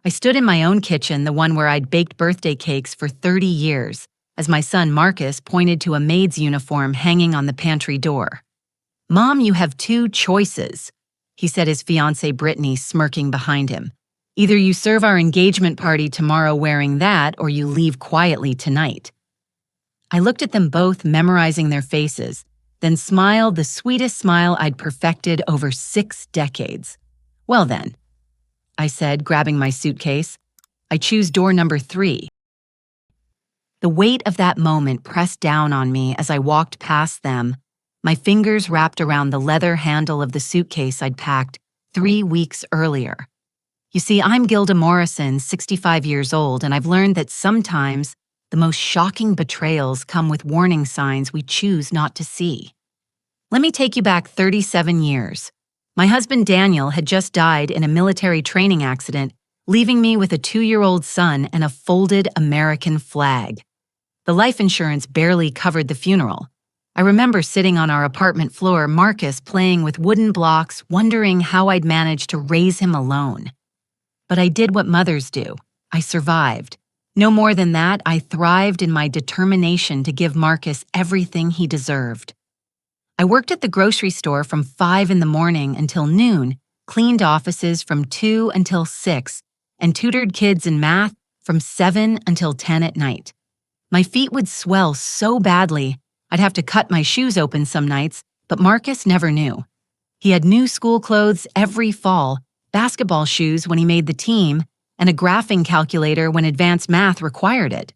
I stood in my own kitchen, the one where I'd baked birthday cakes for 30 years, as my son Marcus pointed to a maid's uniform hanging on the pantry door. "Mom, you have two choices," he said, his fiancée Brittany smirking behind him. "Either you serve our engagement party tomorrow wearing that, or you leave quietly tonight." I looked at them both, memorizing their faces, then smiled the sweetest smile I'd perfected over 6 decades. "Well then," I said, grabbing my suitcase, "I choose door number 3. The weight of that moment pressed down on me as I walked past them, my fingers wrapped around the leather handle of the suitcase I'd packed 3 weeks earlier. You see, I'm Gilda Morrison, 65 years old, and I've learned that sometimes the most shocking betrayals come with warning signs we choose not to see. Let me take you back 37 years. My husband Daniel had just died in a military training accident, leaving me with a 2-year-old son and a folded American flag. The life insurance barely covered the funeral. I remember sitting on our apartment floor, Marcus playing with wooden blocks, wondering how I'd managed to raise him alone. But I did what mothers do. I survived. No more than that, I thrived in my determination to give Marcus everything he deserved. I worked at the grocery store from 5 in the morning until noon, cleaned offices from 2 until 6, and tutored kids in math from 7 until 10 at night. My feet would swell so badly, I'd have to cut my shoes open some nights, but Marcus never knew. He had new school clothes every fall, basketball shoes when he made the team, and a graphing calculator when advanced math required it.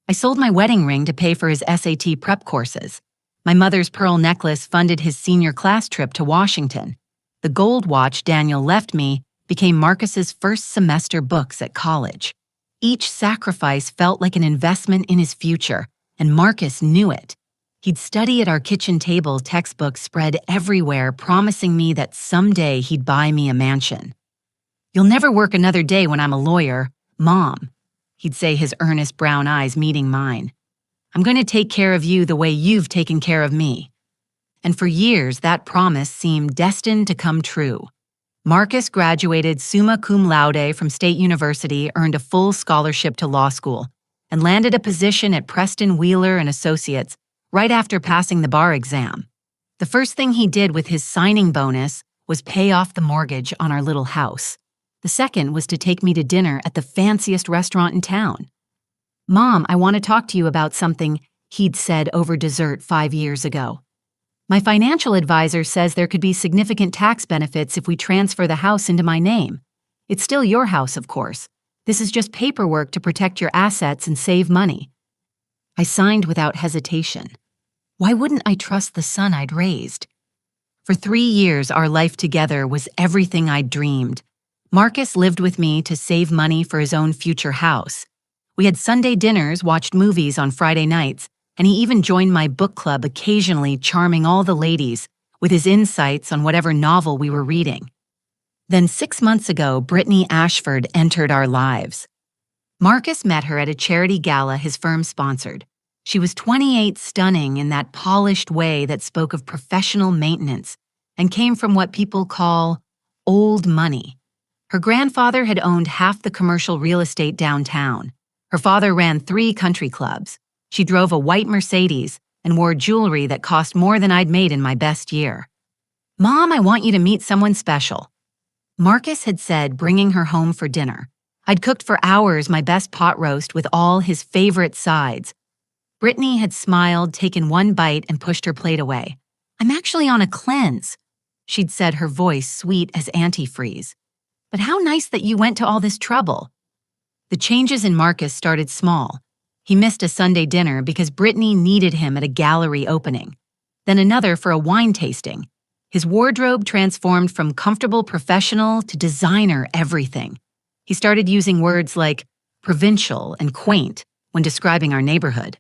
I sold my wedding ring to pay for his SAT prep courses. My mother's pearl necklace funded his senior class trip to Washington. The gold watch Daniel left me became Marcus's first semester books at college. Each sacrifice felt like an investment in his future, and Marcus knew it. He'd study at our kitchen table, textbooks spread everywhere, promising me that someday he'd buy me a mansion. "You'll never work another day when I'm a lawyer, Mom," he'd say, his earnest brown eyes meeting mine. "I'm going to take care of you the way you've taken care of me." And for years, that promise seemed destined to come true. Marcus graduated summa cum laude from State University, earned a full scholarship to law school, and landed a position at Preston Wheeler and Associates right after passing the bar exam. The first thing he did with his signing bonus was pay off the mortgage on our little house. The second was to take me to dinner at the fanciest restaurant in town. "Mom, I want to talk to you about something," he'd said over dessert 5 years ago. "My financial advisor says there could be significant tax benefits if we transfer the house into my name. It's still your house, of course. This is just paperwork to protect your assets and save money." I signed without hesitation. Why wouldn't I trust the son I'd raised? For 3 years, our life together was everything I'd dreamed. Marcus lived with me to save money for his own future house. We had Sunday dinners, watched movies on Friday nights, and he even joined my book club, occasionally charming all the ladies with his insights on whatever novel we were reading. Then 6 months ago, Brittany Ashford entered our lives. Marcus met her at a charity gala his firm sponsored. She was 28, stunning in that polished way that spoke of professional maintenance and came from what people call old money. Her grandfather had owned half the commercial real estate downtown. Her father ran 3 country clubs. She drove a white Mercedes and wore jewelry that cost more than I'd made in my best year. "Mom, I want you to meet someone special," Marcus had said, bringing her home for dinner. I'd cooked for hours my best pot roast with all his favorite sides. Brittany had smiled, taken one bite, and pushed her plate away. "I'm actually on a cleanse," she'd said, her voice sweet as antifreeze. "But how nice that you went to all this trouble." The changes in Marcus started small. He missed a Sunday dinner because Brittany needed him at a gallery opening, then another for a wine tasting. His wardrobe transformed from comfortable professional to designer everything. He started using words like provincial and quaint when describing our neighborhood.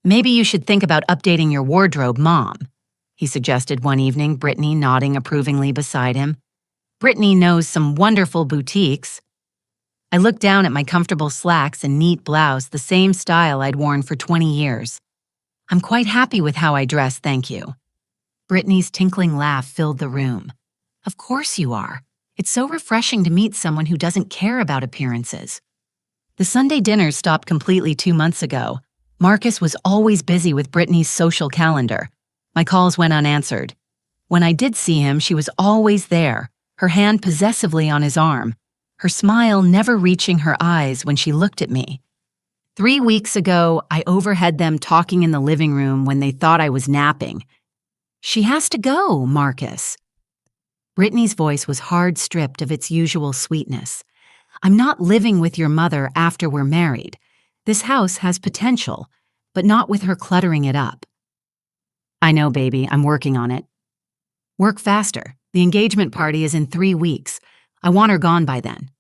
"Maybe you should think about updating your wardrobe, Mom," he suggested one evening, Brittany nodding approvingly beside him. "Brittany knows some wonderful boutiques." I looked down at my comfortable slacks and neat blouse, the same style I'd worn for 20 years. "I'm quite happy with how I dress, thank you." Brittany's tinkling laugh filled the room. "Of course you are. It's so refreshing to meet someone who doesn't care about appearances. The Sunday dinners stopped completely 2 months ago. Marcus was always busy with Brittany's social calendar. My calls went unanswered. When I did see him, she was always there, her hand possessively on his arm, her smile never reaching her eyes when she looked at me. 3 weeks ago, I overheard them talking in the living room when they thought I was napping. "She has to go, Marcus." Brittany's voice was hard, stripped of its usual sweetness. "I'm not living with your mother after we're married. This house has potential, but not with her cluttering it up." "I know, baby. I'm working on it." "Work faster. The engagement party is in 3 weeks. I want her gone by then."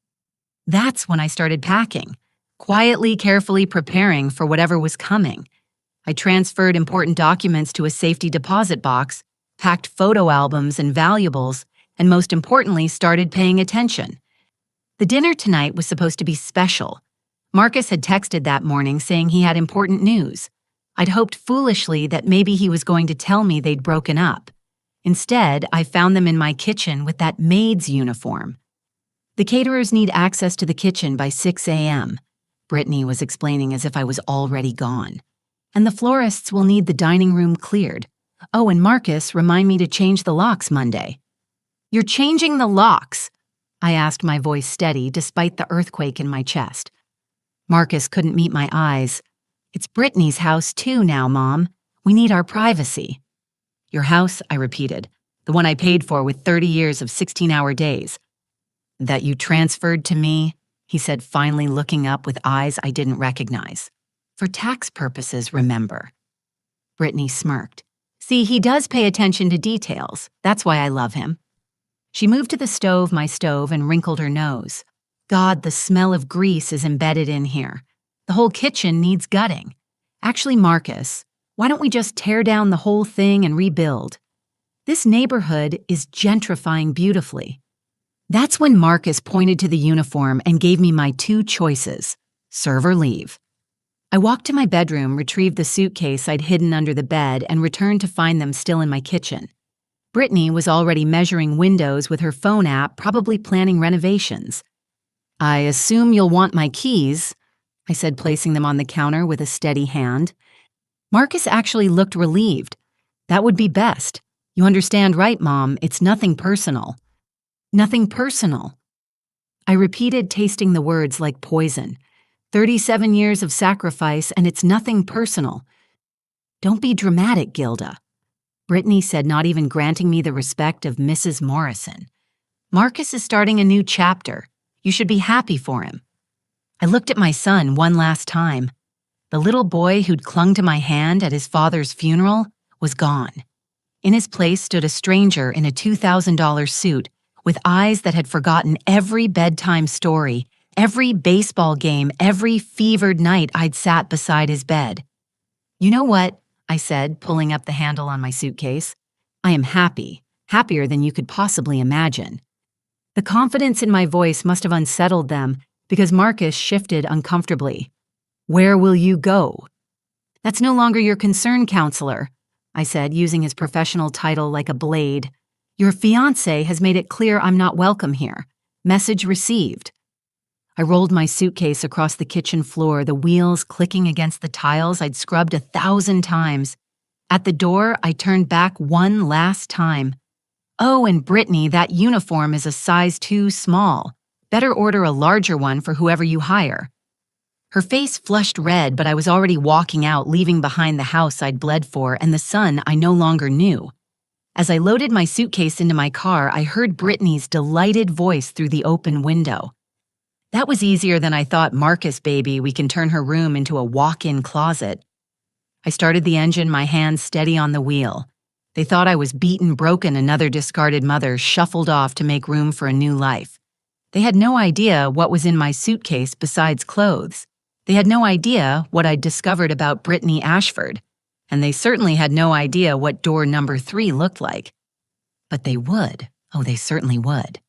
That's when I started packing, quietly, carefully preparing for whatever was coming. I transferred important documents to a safety deposit box, packed photo albums and valuables, and most importantly, started paying attention. The dinner tonight was supposed to be special. Marcus had texted that morning saying he had important news. I'd hoped foolishly that maybe he was going to tell me they'd broken up. Instead, I found them in my kitchen with that maid's uniform. "The caterers need access to the kitchen by 6 a.m., Brittany was explaining as if I was already gone. "And the florists will need the dining room cleared. Oh, and Marcus, remind me to change the locks Monday." "You're changing the locks?" I asked, my voice steady despite the earthquake in my chest. Marcus couldn't meet my eyes. "It's Brittany's house too now, Mom. We need our privacy." "Your house," I repeated, "the one I paid for with 30 years of 16-hour days." "That you transferred to me," he said, finally looking up with eyes I didn't recognize. "For tax purposes, remember." Brittany smirked. "See, he does pay attention to details. That's why I love him." She moved to the stove, my stove, and wrinkled her nose. "God, the smell of grease is embedded in here. The whole kitchen needs gutting. Actually, Marcus, why don't we just tear down the whole thing and rebuild? This neighborhood is gentrifying beautifully." That's when Marcus pointed to the uniform and gave me my 2 choices: serve or leave. I walked to my bedroom, retrieved the suitcase I'd hidden under the bed, and returned to find them still in my kitchen. Brittany was already measuring windows with her phone app, probably planning renovations. "I assume you'll want my keys," I said, placing them on the counter with a steady hand. Marcus actually looked relieved. "That would be best. You understand, right, Mom? It's nothing personal." "Nothing personal." I repeated, tasting the words like poison. 37 years of sacrifice, and it's nothing personal. "Don't be dramatic, Gilda," Brittany said, not even granting me the respect of Mrs. Morrison. "Marcus is starting a new chapter. You should be happy for him." I looked at my son one last time. The little boy who'd clung to my hand at his father's funeral was gone. In his place stood a stranger in a $2,000 suit with eyes that had forgotten every bedtime story, every baseball game, every fevered night I'd sat beside his bed. "You know what?" I said, pulling up the handle on my suitcase. "I am happy, happier than you could possibly imagine." The confidence in my voice must have unsettled them because Marcus shifted uncomfortably. "Where will you go?" "That's no longer your concern, counselor," I said, using his professional title like a blade. "Your fiancé has made it clear I'm not welcome here. Message received." I rolled my suitcase across the kitchen floor, the wheels clicking against the tiles I'd scrubbed 1,000 times. At the door, I turned back one last time. "Oh, and Brittany, that uniform is a size too small. Better order a larger one for whoever you hire." Her face flushed red, but I was already walking out, leaving behind the house I'd bled for and the son I no longer knew. As I loaded my suitcase into my car, I heard Brittany's delighted voice through the open window. "That was easier than I thought, Marcus, baby. We can turn her room into a walk-in closet." I started the engine, my hands steady on the wheel. They thought I was beaten, broken, another discarded mother shuffled off to make room for a new life. They had no idea what was in my suitcase besides clothes. They had no idea what I'd discovered about Brittany Ashford. And they certainly had no idea what door number 3 looked like. But they would. Oh, they certainly would.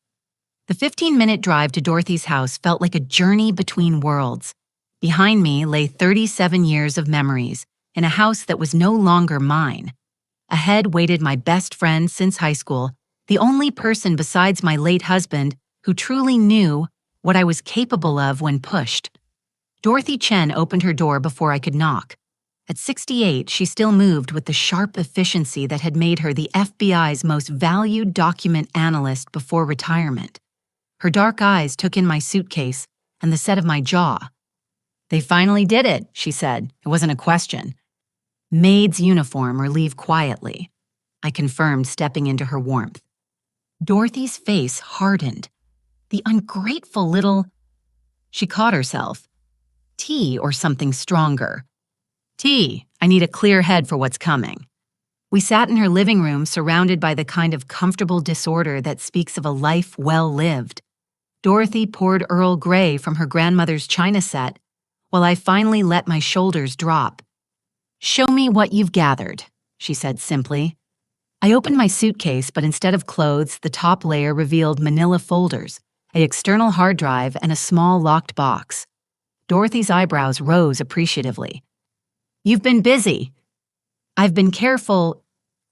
The 15-minute drive to Dorothy's house felt like a journey between worlds. Behind me lay 37 years of memories in a house that was no longer mine. Ahead waited my best friend since high school, the only person besides my late husband who truly knew what I was capable of when pushed. Dorothy Chen opened her door before I could knock. At 68, she still moved with the sharp efficiency that had made her the FBI's most valued document analyst before retirement. Her dark eyes took in my suitcase and the set of my jaw. "They finally did it," she said. It wasn't a question. "Maid's uniform or leave quietly," I confirmed, stepping into her warmth. Dorothy's face hardened. The ungrateful little... She caught herself. "Tea or something stronger." "Tea. I need a clear head for what's coming." We sat in her living room, surrounded by the kind of comfortable disorder that speaks of a life well lived. Dorothy poured Earl Grey from her grandmother's china set, while I finally let my shoulders drop. "Show me what you've gathered," she said simply. I opened my suitcase, but instead of clothes, the top layer revealed manila folders, an external hard drive, and a small locked box. Dorothy's eyebrows rose appreciatively. "You've been busy." "I've been careful,"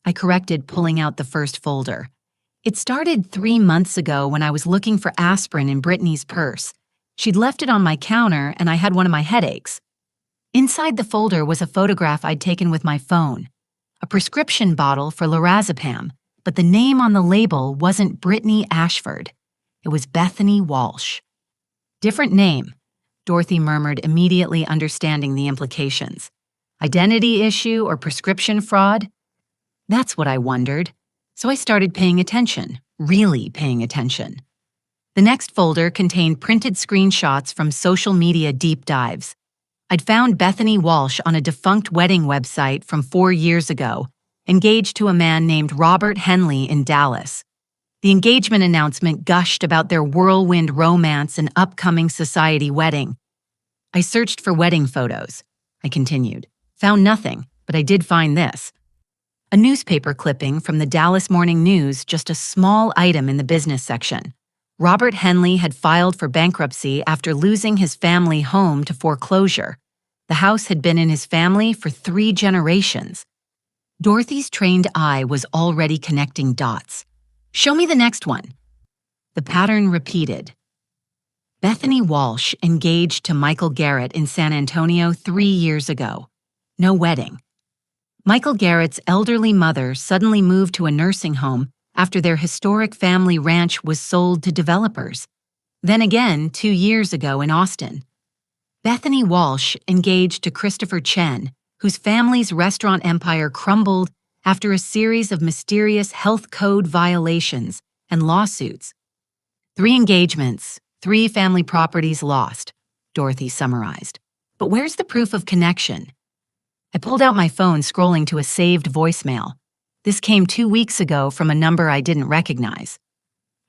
I corrected, pulling out the first folder. "It started 3 months ago when I was looking for aspirin in Brittany's purse. She'd left it on my counter and I had one of my headaches." Inside the folder was a photograph I'd taken with my phone, a prescription bottle for lorazepam, but the name on the label wasn't Brittany Ashford. It was Bethany Walsh. "Different name," Dorothy murmured, immediately understanding the implications. "Identity issue or prescription fraud?" That's what I wondered. So I started paying attention, really paying attention. The next folder contained printed screenshots from social media deep dives. I'd found Bethany Walsh on a defunct wedding website from 4 years ago, engaged to a man named Robert Henley in Dallas. The engagement announcement gushed about their whirlwind romance and upcoming society wedding. "I searched for wedding photos," I continued. "Found nothing, but I did find this. A newspaper clipping from the Dallas Morning News, just a small item in the business section. Robert Henley had filed for bankruptcy after losing his family home to foreclosure. The house had been in his family for 3 generations. Dorothy's trained eye was already connecting dots. "Show me the next one." The pattern repeated. Bethany Walsh engaged to Michael Garrett in San Antonio 3 years ago. No wedding. Michael Garrett's elderly mother suddenly moved to a nursing home after their historic family ranch was sold to developers. Then again, 2 years ago in Austin. Bethany Walsh engaged to Christopher Chen, whose family's restaurant empire crumbled after a series of mysterious health code violations and lawsuits. 3 engagements, 3 family properties lost, Dorothy summarized. But where's the proof of connection? I pulled out my phone, scrolling to a saved voicemail. This came 2 weeks ago from a number I didn't recognize.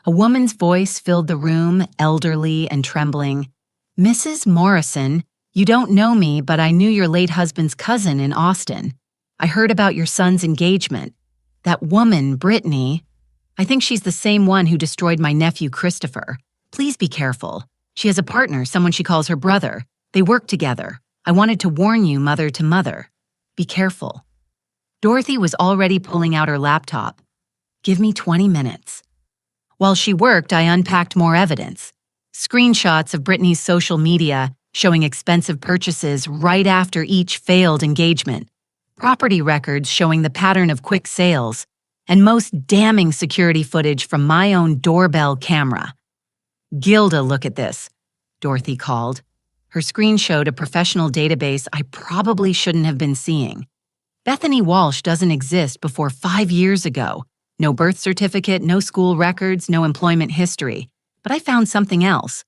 A woman's voice filled the room, elderly and trembling. "Mrs. Morrison, you don't know me, but I knew your late husband's cousin in Austin. I heard about your son's engagement. That woman, Brittany, I think she's the same one who destroyed my nephew, Christopher. Please be careful. She has a partner, someone she calls her brother. They work together. I wanted to warn you, mother to mother. Be careful." Dorothy was already pulling out her laptop. "Give me 20 minutes. While she worked, I unpacked more evidence. Screenshots of Brittany's social media showing expensive purchases right after each failed engagement. Property records showing the pattern of quick sales. And most damning security footage from my own doorbell camera. "Gilda, look at this," Dorothy called. Her screen showed a professional database I probably shouldn't have been seeing. Bethany Walsh doesn't exist before 5 years ago. No birth certificate, no school records, no employment history. But I found something else.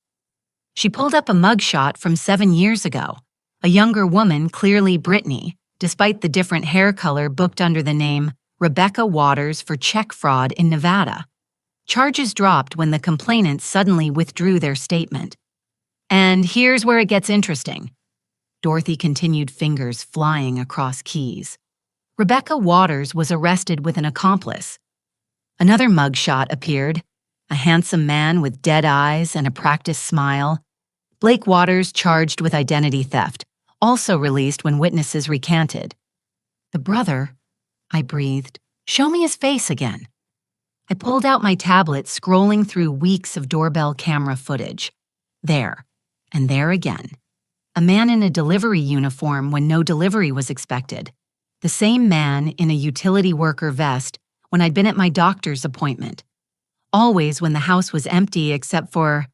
She pulled up a mugshot from 7 years ago. A younger woman, clearly Brittany, despite the different hair color, booked under the name Rebecca Waters for check fraud in Nevada. Charges dropped when the complainants suddenly withdrew their statement. And here's where it gets interesting. Dorothy continued, fingers flying across keys. Rebecca Waters was arrested with an accomplice. Another mugshot appeared, a handsome man with dead eyes and a practiced smile. Blake Waters charged with identity theft, also released when witnesses recanted. "The brother," I breathed. "Show me his face again." I pulled out my tablet, scrolling through weeks of doorbell camera footage. There, and there again. A man in a delivery uniform when no delivery was expected. The same man in a utility worker vest when I'd been at my doctor's appointment. Always when the house was empty except for...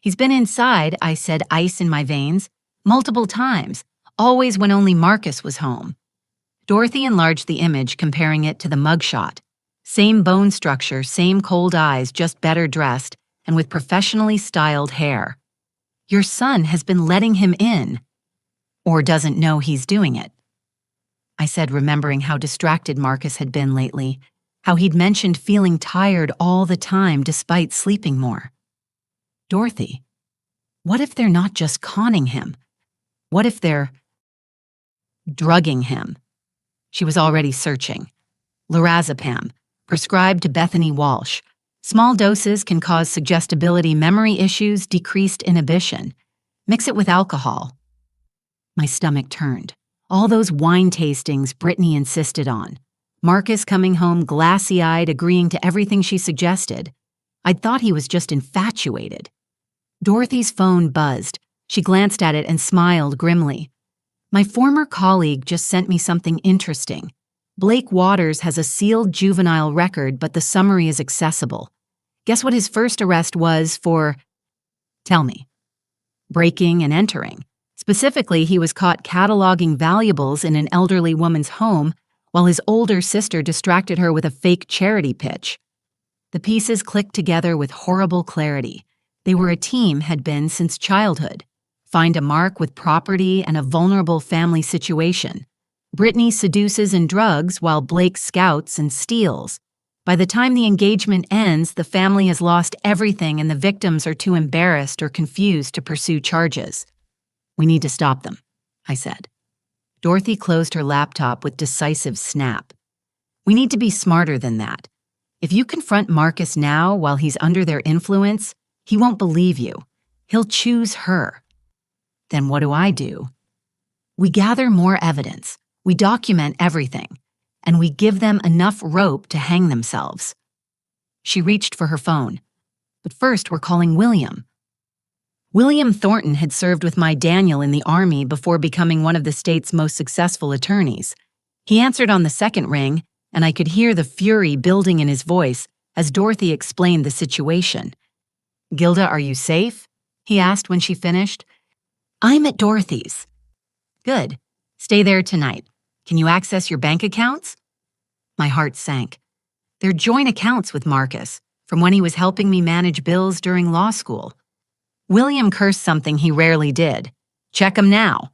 He's been inside, I said, ice in my veins, multiple times, always when only Marcus was home. Dorothy enlarged the image, comparing it to the mugshot. Same bone structure, same cold eyes, just better dressed, and with professionally styled hair. Your son has been letting him in. Or doesn't know he's doing it. I said, remembering how distracted Marcus had been lately, how he'd mentioned feeling tired all the time despite sleeping more. Dorothy, what if they're not just conning him? What if they're drugging him? She was already searching. Lorazepam, prescribed to Bethany Walsh. Small doses can cause suggestibility, memory issues, decreased inhibition. Mix it with alcohol. My stomach turned. All those wine tastings Brittany insisted on. Marcus coming home glassy-eyed, agreeing to everything she suggested. I'd thought he was just infatuated. Dorothy's phone buzzed. She glanced at it and smiled grimly. My former colleague just sent me something interesting. Blake Waters has a sealed juvenile record, but the summary is accessible. Guess what his first arrest was for? Tell me. Breaking and entering. Specifically, he was caught cataloging valuables in an elderly woman's home while his older sister distracted her with a fake charity pitch. The pieces clicked together with horrible clarity. They were a team, had been since childhood. Find a mark with property and a vulnerable family situation. Brittany seduces and drugs while Blake scouts and steals. By the time the engagement ends, the family has lost everything and the victims are too embarrassed or confused to pursue charges. We need to stop them, I said. Dorothy closed her laptop with decisive snap. We need to be smarter than that. If you confront Marcus now while he's under their influence, he won't believe you. He'll choose her. Then what do? We gather more evidence. We document everything. And we give them enough rope to hang themselves. She reached for her phone. But first, we're calling William. William Thornton had served with my Daniel in the Army before becoming one of the state's most successful attorneys. He answered on the second ring, and I could hear the fury building in his voice as Dorothy explained the situation. Gilda, are you safe? He asked when she finished. I'm at Dorothy's. Good. Stay there tonight. Can you access your bank accounts? My heart sank. They're joint accounts with Marcus, from when he was helping me manage bills during law school. William cursed something he rarely did. Check 'em now.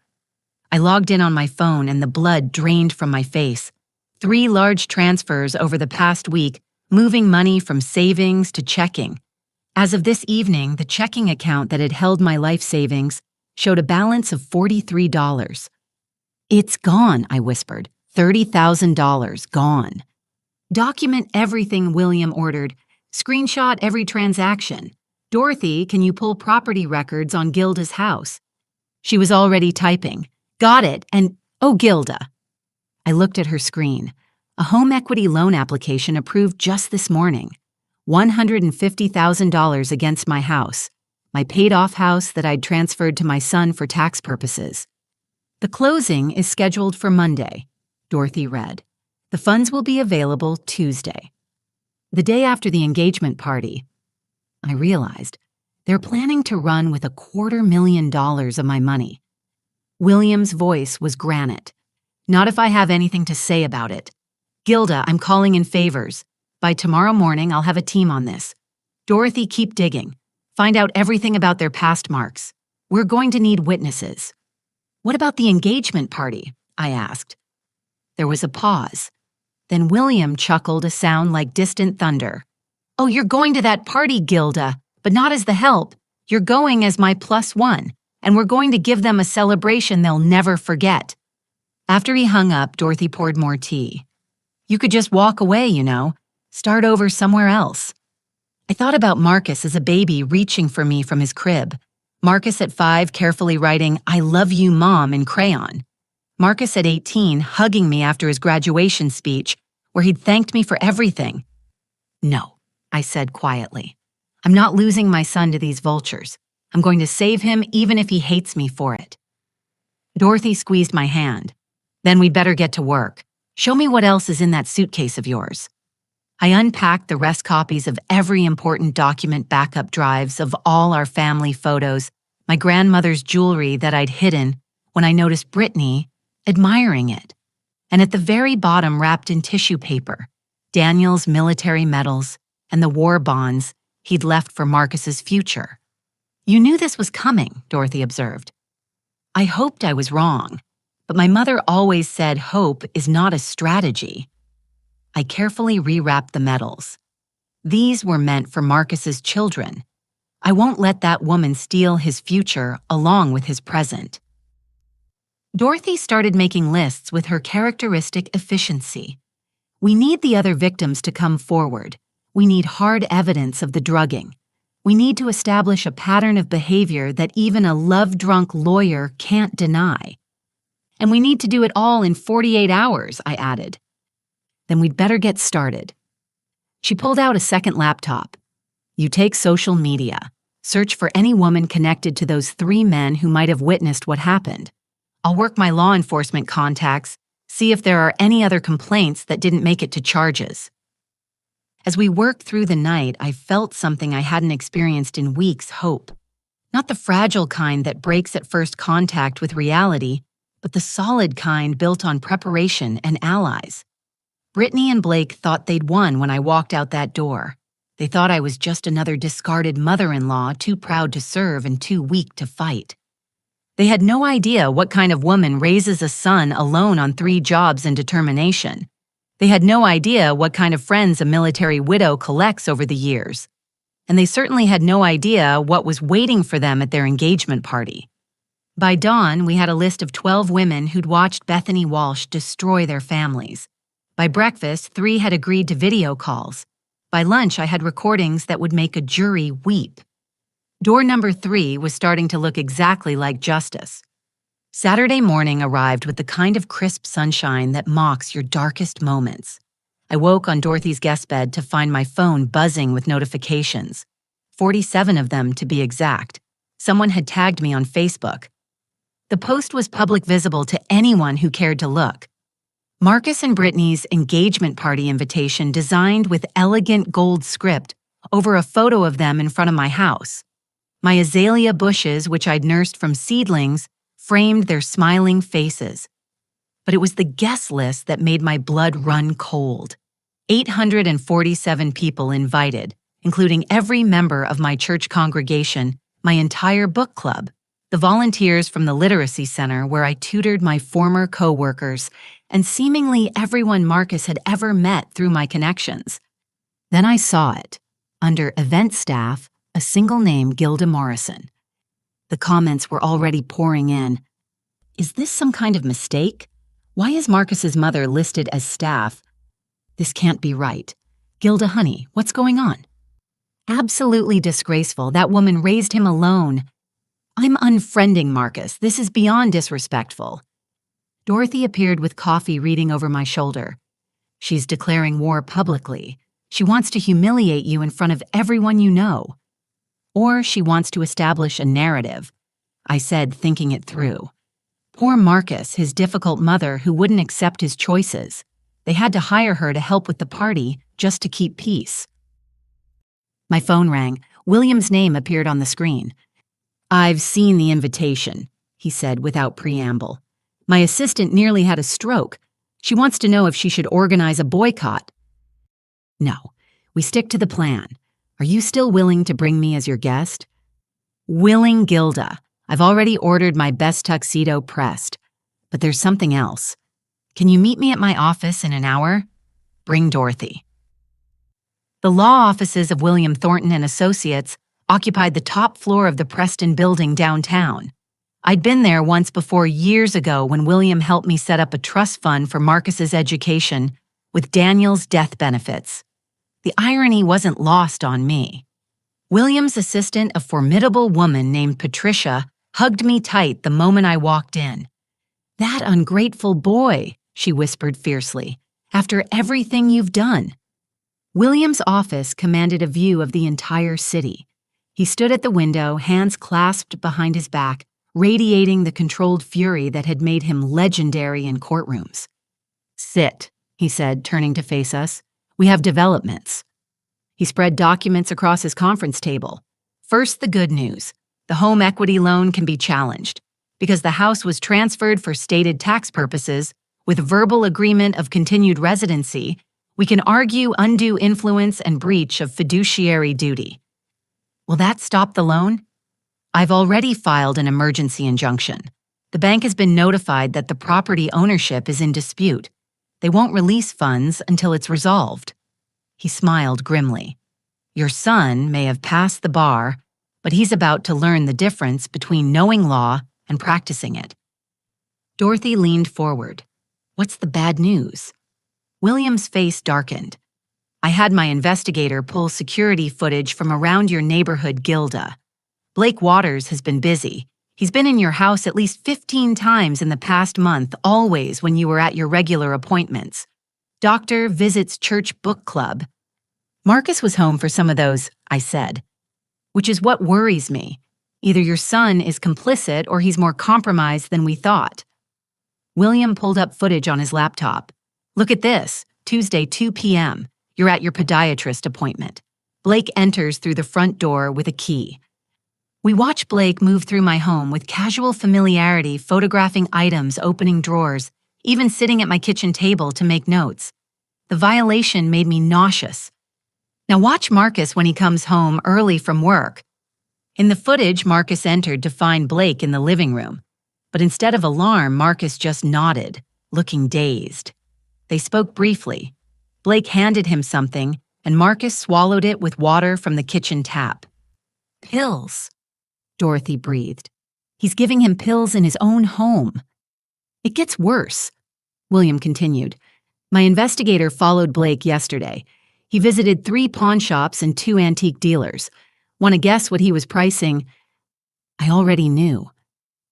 I logged in on my phone and the blood drained from my face. 3 large transfers over the past week, moving money from savings to checking. As of this evening, the checking account that had held my life savings showed a balance of $43. It's gone, I whispered. $30,000 gone. Document everything, William ordered. Screenshot every transaction. Dorothy, can you pull property records on Gilda's house? She was already typing. Got it, and oh, Gilda. I looked at her screen. A home equity loan application approved just this morning. $150,000 against my house. My paid-off house that I'd transferred to my son for tax purposes. The closing is scheduled for Monday, Dorothy read. The funds will be available Tuesday. The day after the engagement party, I realized they're planning to run with $250,000 of my money. William's voice was granite. Not if I have anything to say about it. Gilda, I'm calling in favors. By tomorrow morning, I'll have a team on this. Dorothy, keep digging. Find out everything about their past marks. We're going to need witnesses. What about the engagement party? I asked. There was a pause. Then William chuckled, a sound like distant thunder. Oh, you're going to that party, Gilda, but not as the help. You're going as my +1, and we're going to give them a celebration they'll never forget. After he hung up, Dorothy poured more tea. You could just walk away, you know. Start over somewhere else. I thought about Marcus as a baby reaching for me from his crib. Marcus at 5 carefully writing, I love you, Mom, in crayon. Marcus at 18 hugging me after his graduation speech, where he'd thanked me for everything. No, I said quietly. I'm not losing my son to these vultures. I'm going to save him even if he hates me for it. Dorothy squeezed my hand. Then we'd better get to work. Show me what else is in that suitcase of yours. I unpacked the rest copies of every important document backup drives of all our family photos, my grandmother's jewelry that I'd hidden when I noticed Brittany admiring it. And at the very bottom, wrapped in tissue paper, Daniel's military medals and the war bonds he'd left for Marcus's future. You knew this was coming, Dorothy observed. I hoped I was wrong, but my mother always said hope is not a strategy. I carefully rewrapped the medals. These were meant for Marcus's children. I won't let that woman steal his future along with his present. Dorothy started making lists with her characteristic efficiency. We need the other victims to come forward. We need hard evidence of the drugging. We need to establish a pattern of behavior that even a love-drunk lawyer can't deny. And we need to do it all in 48 hours, I added. Then we'd better get started. She pulled out a second laptop. You take social media. Search for any woman connected to those 3 men who might have witnessed what happened. I'll work my law enforcement contacts, see if there are any other complaints that didn't make it to charges. As we worked through the night, I felt something I hadn't experienced in weeks: hope. Not the fragile kind that breaks at first contact with reality, but the solid kind built on preparation and allies. Brittany and Blake thought they'd won when I walked out that door. They thought I was just another discarded mother-in-law, too proud to serve and too weak to fight. They had no idea what kind of woman raises a son alone on 3 jobs and determination. They had no idea what kind of friends a military widow collects over the years. And they certainly had no idea what was waiting for them at their engagement party. By dawn, we had a list of 12 women who'd watched Bethany Walsh destroy their families. By breakfast, 3 had agreed to video calls. By lunch, I had recordings that would make a jury weep. Door number 3 was starting to look exactly like justice. Saturday morning arrived with the kind of crisp sunshine that mocks your darkest moments. I woke on Dorothy's guest bed to find my phone buzzing with notifications. 47 of them, to be exact. Someone had tagged me on Facebook. The post was public visible to anyone who cared to look. Marcus and Brittany's engagement party invitation designed with elegant gold script over a photo of them in front of my house. My azalea bushes, which I'd nursed from seedlings, framed their smiling faces. But it was the guest list that made my blood run cold. 847 people invited, including every member of my church congregation, my entire book club, the volunteers from the literacy center where I tutored my former co-workers, and seemingly everyone Marcus had ever met through my connections. Then I saw it. Under event staff, a single name, Gilda Morrison. The comments were already pouring in. Is this some kind of mistake? Why is Marcus's mother listed as staff? This can't be right. Gilda, honey, what's going on? Absolutely disgraceful. That woman raised him alone. I'm unfriending Marcus. This is beyond disrespectful. Dorothy appeared with coffee reading over my shoulder. She's declaring war publicly. She wants to humiliate you in front of everyone you know. Or she wants to establish a narrative, I said, thinking it through. Poor Marcus, his difficult mother who wouldn't accept his choices. They had to hire her to help with the party just to keep peace. My phone rang. William's name appeared on the screen. I've seen the invitation, he said without preamble. My assistant nearly had a stroke. She wants to know if she should organize a boycott. No, we stick to the plan. Are you still willing to bring me as your guest? Willing, Gilda. I've already ordered my best tuxedo pressed. But there's something else. Can you meet me at my office in an hour? Bring Dorothy. The law offices of William Thornton and Associates occupied the top floor of the Preston building downtown. I'd been there once before years ago when William helped me set up a trust fund for Marcus's education with Daniel's death benefits. The irony wasn't lost on me. William's assistant, a formidable woman named Patricia, hugged me tight the moment I walked in. That ungrateful boy, she whispered fiercely, after everything you've done. William's office commanded a view of the entire city. He stood at the window, hands clasped behind his back, radiating the controlled fury that had made him legendary in courtrooms. "Sit," he said, turning to face us. "We have developments." He spread documents across his conference table. First, the good news. The home equity loan can be challenged. Because the house was transferred for stated tax purposes, with verbal agreement of continued residency, we can argue undue influence and breach of fiduciary duty. Will that stop the loan? I've already filed an emergency injunction. The bank has been notified that the property ownership is in dispute. They won't release funds until it's resolved. He smiled grimly. Your son may have passed the bar, but he's about to learn the difference between knowing law and practicing it. Dorothy leaned forward. What's the bad news? William's face darkened. I had my investigator pull security footage from around your neighborhood, Gilda. Blake Waters has been busy. He's been in your house at least 15 times in the past month, always when you were at your regular appointments. Doctor visits church book club. Marcus was home for some of those, I said. Which is what worries me. Either your son is complicit or he's more compromised than we thought. William pulled up footage on his laptop. Look at this, Tuesday, 2 p.m. You're at your podiatrist appointment. Blake enters through the front door with a key. We watch Blake move through my home with casual familiarity, photographing items, opening drawers, even sitting at my kitchen table to make notes. The violation made me nauseous. Now watch Marcus when he comes home early from work. In the footage, Marcus entered to find Blake in the living room. But instead of alarm, Marcus just nodded, looking dazed. They spoke briefly. Blake handed him something, and Marcus swallowed it with water from the kitchen tap. Pills, Dorothy breathed. He's giving him pills in his own home. It gets worse, William continued. My investigator followed Blake yesterday. He visited 3 pawn shops and 2 antique dealers. Want to guess what he was pricing? I already knew.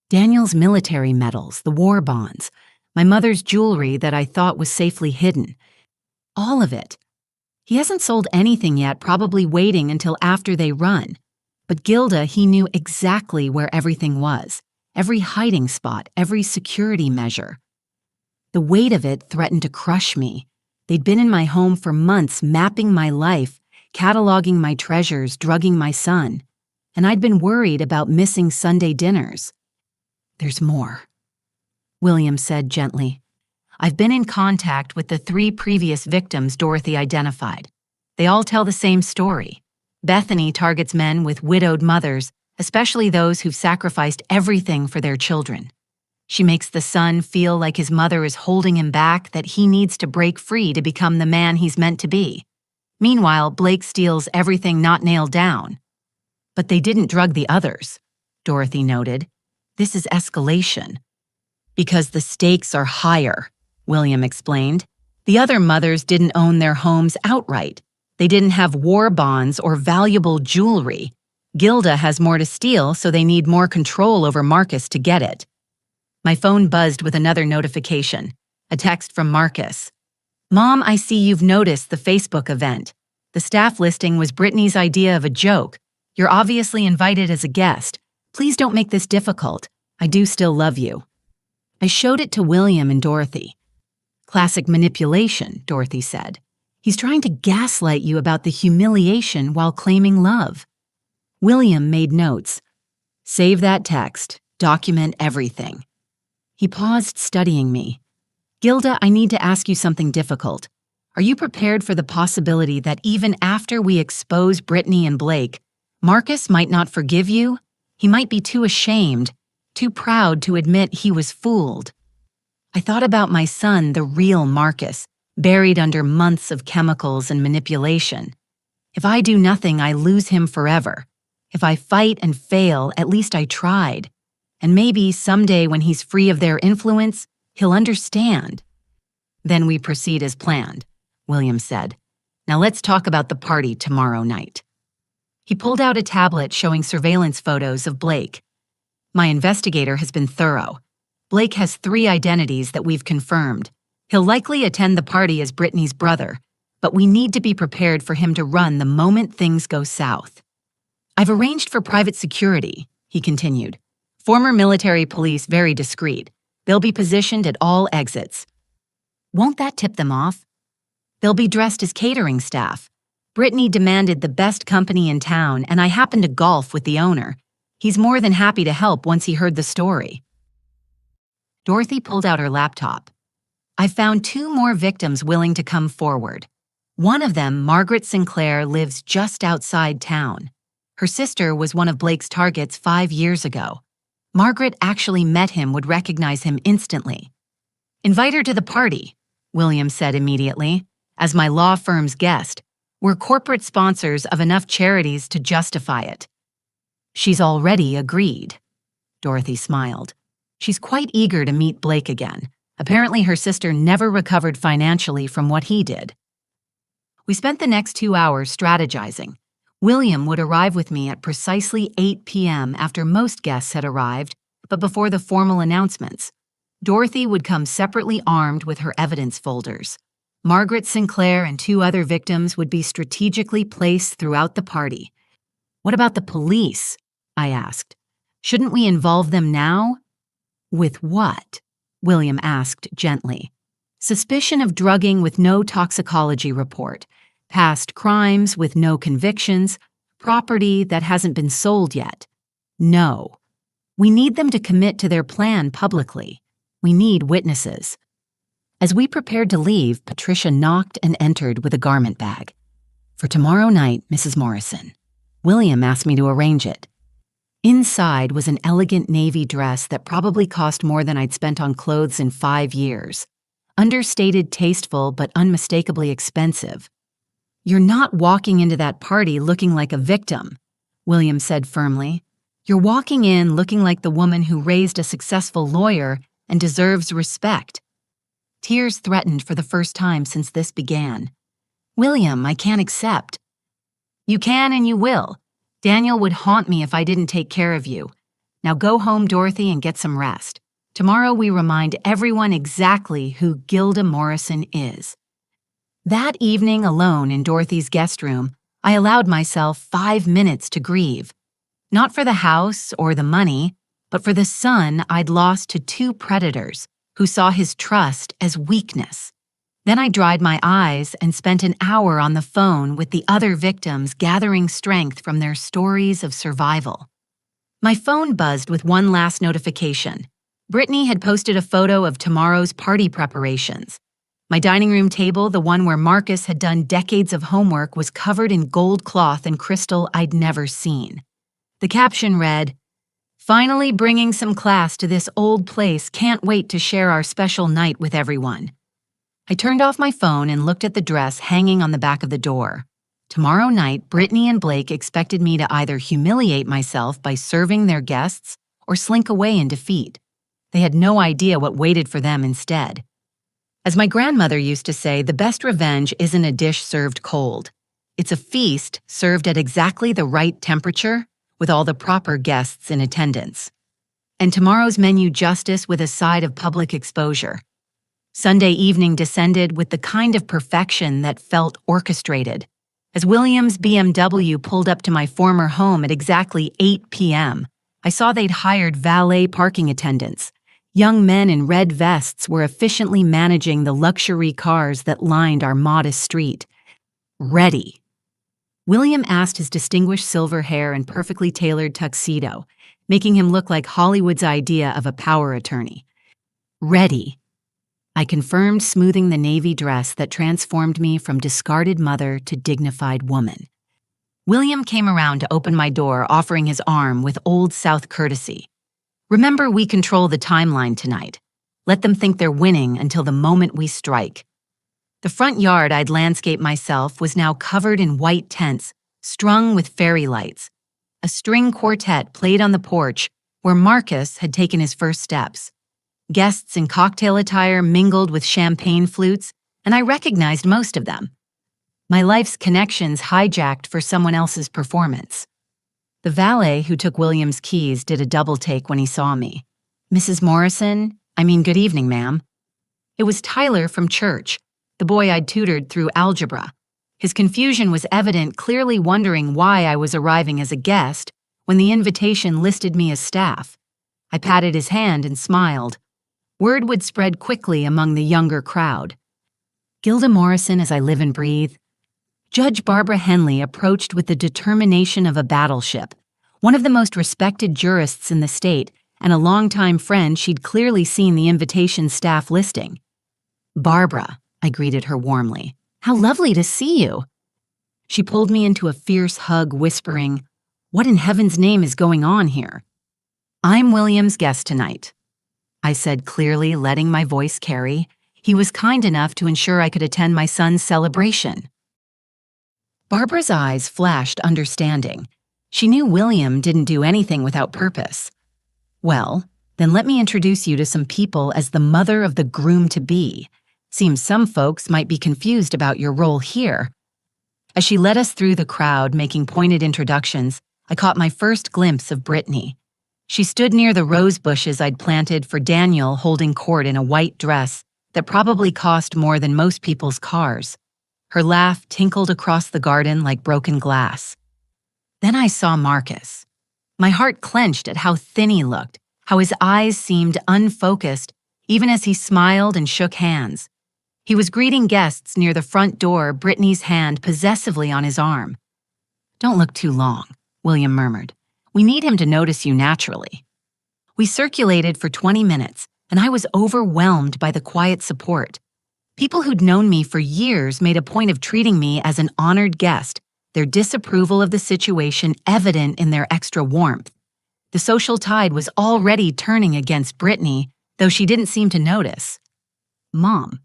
Daniel's military medals, the war bonds, my mother's jewelry that I thought was safely hidden. All of it. He hasn't sold anything yet, probably waiting until after they run. But Gilda, he knew exactly where everything was. Every hiding spot, every security measure. The weight of it threatened to crush me. They'd been in my home for months, mapping my life, cataloging my treasures, drugging my son. And I'd been worried about missing Sunday dinners. There's more, William said gently. I've been in contact with the 3 previous victims Dorothy identified. They all tell the same story. Bethany targets men with widowed mothers, especially those who've sacrificed everything for their children. She makes the son feel like his mother is holding him back, that he needs to break free to become the man he's meant to be. Meanwhile, Blake steals everything not nailed down. But they didn't drug the others, Dorothy noted. This is escalation. Because the stakes are higher, William explained. The other mothers didn't own their homes outright. They didn't have war bonds or valuable jewelry. Gilda has more to steal, so they need more control over Marcus to get it. My phone buzzed with another notification, a text from Marcus. Mom, I see you've noticed the Facebook event. The staff listing was Brittany's idea of a joke. You're obviously invited as a guest. Please don't make this difficult. I do still love you. I showed it to William and Dorothy. Classic manipulation, Dorothy said. He's trying to gaslight you about the humiliation while claiming love. William made notes. Save that text. Document everything. He paused, studying me. Gilda, I need to ask you something difficult. Are you prepared for the possibility that even after we expose Brittany and Blake, Marcus might not forgive you? He might be too ashamed, too proud to admit he was fooled. I thought about my son, the real Marcus, buried under months of chemicals and manipulation. If I do nothing, I lose him forever. If I fight and fail, at least I tried. And maybe someday when he's free of their influence, he'll understand. Then we proceed as planned, William said. Now let's talk about the party tomorrow night. He pulled out a tablet showing surveillance photos of Blake. My investigator has been thorough. Blake has 3 identities that we've confirmed. He'll likely attend the party as Brittany's brother, but we need to be prepared for him to run the moment things go south. I've arranged for private security, he continued. Former military police, very discreet. They'll be positioned at all exits. Won't that tip them off? They'll be dressed as catering staff. Brittany demanded the best company in town, and I happened to golf with the owner. He's more than happy to help once he heard the story. Dorothy pulled out her laptop. I found 2 more victims willing to come forward. One of them, Margaret Sinclair, lives just outside town. Her sister was one of Blake's targets 5 years ago. Margaret actually met him, would recognize him instantly. Invite her to the party, William said immediately. As my law firm's guest, we're corporate sponsors of enough charities to justify it. She's already agreed. Dorothy smiled. She's quite eager to meet Blake again. Apparently her sister never recovered financially from what he did. We spent the next 2 hours strategizing. William would arrive with me at precisely 8 p.m. after most guests had arrived, but before the formal announcements. Dorothy would come separately armed with her evidence folders. Margaret Sinclair and 2 other victims would be strategically placed throughout the party. What about the police? I asked. Shouldn't we involve them now? With what? William asked gently. Suspicion of drugging with no toxicology report, past crimes with no convictions, property that hasn't been sold yet. No. We need them to commit to their plan publicly. We need witnesses. As we prepared to leave, Patricia knocked and entered with a garment bag. For tomorrow night, Mrs. Morrison. William asked me to arrange it. Inside was an elegant navy dress that probably cost more than I'd spent on clothes in 5 years. Understated, tasteful, but unmistakably expensive. You're not walking into that party looking like a victim, William said firmly. You're walking in looking like the woman who raised a successful lawyer and deserves respect. Tears threatened for the first time since this began. William, I can't accept. You can and you will. Daniel would haunt me if I didn't take care of you. Now go home, Dorothy, and get some rest. Tomorrow we remind everyone exactly who Gilda Morrison is. That evening, alone in Dorothy's guest room, I allowed myself 5 minutes to grieve. Not for the house or the money, but for the son I'd lost to 2 predators who saw his trust as weakness. Then I dried my eyes and spent an hour on the phone with the other victims, gathering strength from their stories of survival. My phone buzzed with one last notification. Brittany had posted a photo of tomorrow's party preparations. My dining room table, the one where Marcus had done decades of homework, was covered in gold cloth and crystal I'd never seen. The caption read, "Finally bringing some class to this old place, can't wait to share our special night with everyone." I turned off my phone and looked at the dress hanging on the back of the door. Tomorrow night, Brittany and Blake expected me to either humiliate myself by serving their guests or slink away in defeat. They had no idea what waited for them instead. As my grandmother used to say, the best revenge isn't a dish served cold. It's a feast served at exactly the right temperature with all the proper guests in attendance. And tomorrow's menu justice with a side of public exposure. Sunday evening descended with the kind of perfection that felt orchestrated. As William's BMW pulled up to my former home at exactly 8 p.m., I saw they'd hired valet parking attendants. Young men in red vests were efficiently managing the luxury cars that lined our modest street. Ready. William asked his distinguished silver hair and perfectly tailored tuxedo, making him look like Hollywood's idea of a power attorney. Ready. I confirmed, smoothing the navy dress that transformed me from discarded mother to dignified woman. William came around to open my door, offering his arm with Old South courtesy. Remember, we control the timeline tonight. Let them think they're winning until the moment we strike. The front yard I'd landscaped myself was now covered in white tents, strung with fairy lights. A string quartet played on the porch where Marcus had taken his first steps. Guests in cocktail attire mingled with champagne flutes, and I recognized most of them. My life's connections hijacked for someone else's performance. The valet who took William's keys did a double take when he saw me. "Mrs. Morrison, good evening, ma'am." It was Tyler from church. the boy I'd tutored through algebra. His confusion was evident, clearly wondering why I was arriving as a guest when the invitation listed me as staff. I patted his hand and smiled. Word would spread quickly among the younger crowd. Gilda Morrison as I live and breathe. Judge Barbara Henley approached with the determination of a battleship. One of the most respected jurists in the state and a longtime friend, she'd clearly seen the invitation staff listing. "Barbara," I greeted her warmly. "How lovely to see you." She pulled me into a fierce hug, whispering, "What in heaven's name is going on here?" "I'm William's guest tonight," I said clearly, letting my voice carry. He was kind enough to ensure I could attend my son's celebration. Barbara's eyes flashed understanding. She knew William didn't do anything without purpose. "Well, then let me introduce you to some people as the mother of the groom-to-be. Seems some folks might be confused about your role here." As she led us through the crowd, making pointed introductions, I caught my first glimpse of Brittany. She stood near the rose bushes I'd planted for Daniel, holding court in a white dress that probably cost more than most people's cars. Her laugh tinkled across the garden like broken glass. Then I saw Marcus. My heart clenched at how thin he looked, how his eyes seemed unfocused, even as he smiled and shook hands. He was greeting guests near the front door, Brittany's hand possessively on his arm. "Don't look too long," William murmured. "We need him to notice you naturally." We circulated for 20 minutes, and I was overwhelmed by the quiet support. People who'd known me for years made a point of treating me as an honored guest, their disapproval of the situation evident in their extra warmth. The social tide was already turning against Brittany, though she didn't seem to notice. "Mom."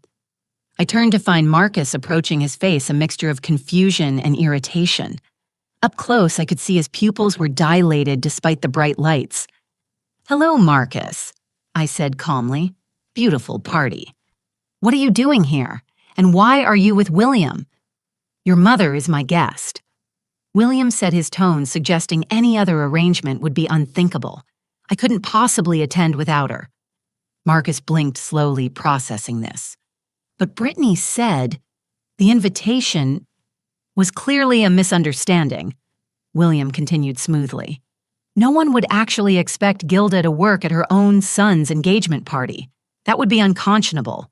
I turned to find Marcus approaching, his face a mixture of confusion and irritation. Up close, I could see his pupils were dilated despite the bright lights. "Hello, Marcus," I said calmly. "Beautiful party. What are you doing here? And why are you with William?" "Your mother is my guest." William said, his tone suggesting any other arrangement would be unthinkable. I couldn't possibly attend without her. Marcus blinked slowly, processing this. But Brittany said the invitation was clearly a misunderstanding. William continued smoothly. "No one would actually expect Gilda to work at her own son's engagement party. That would be unconscionable."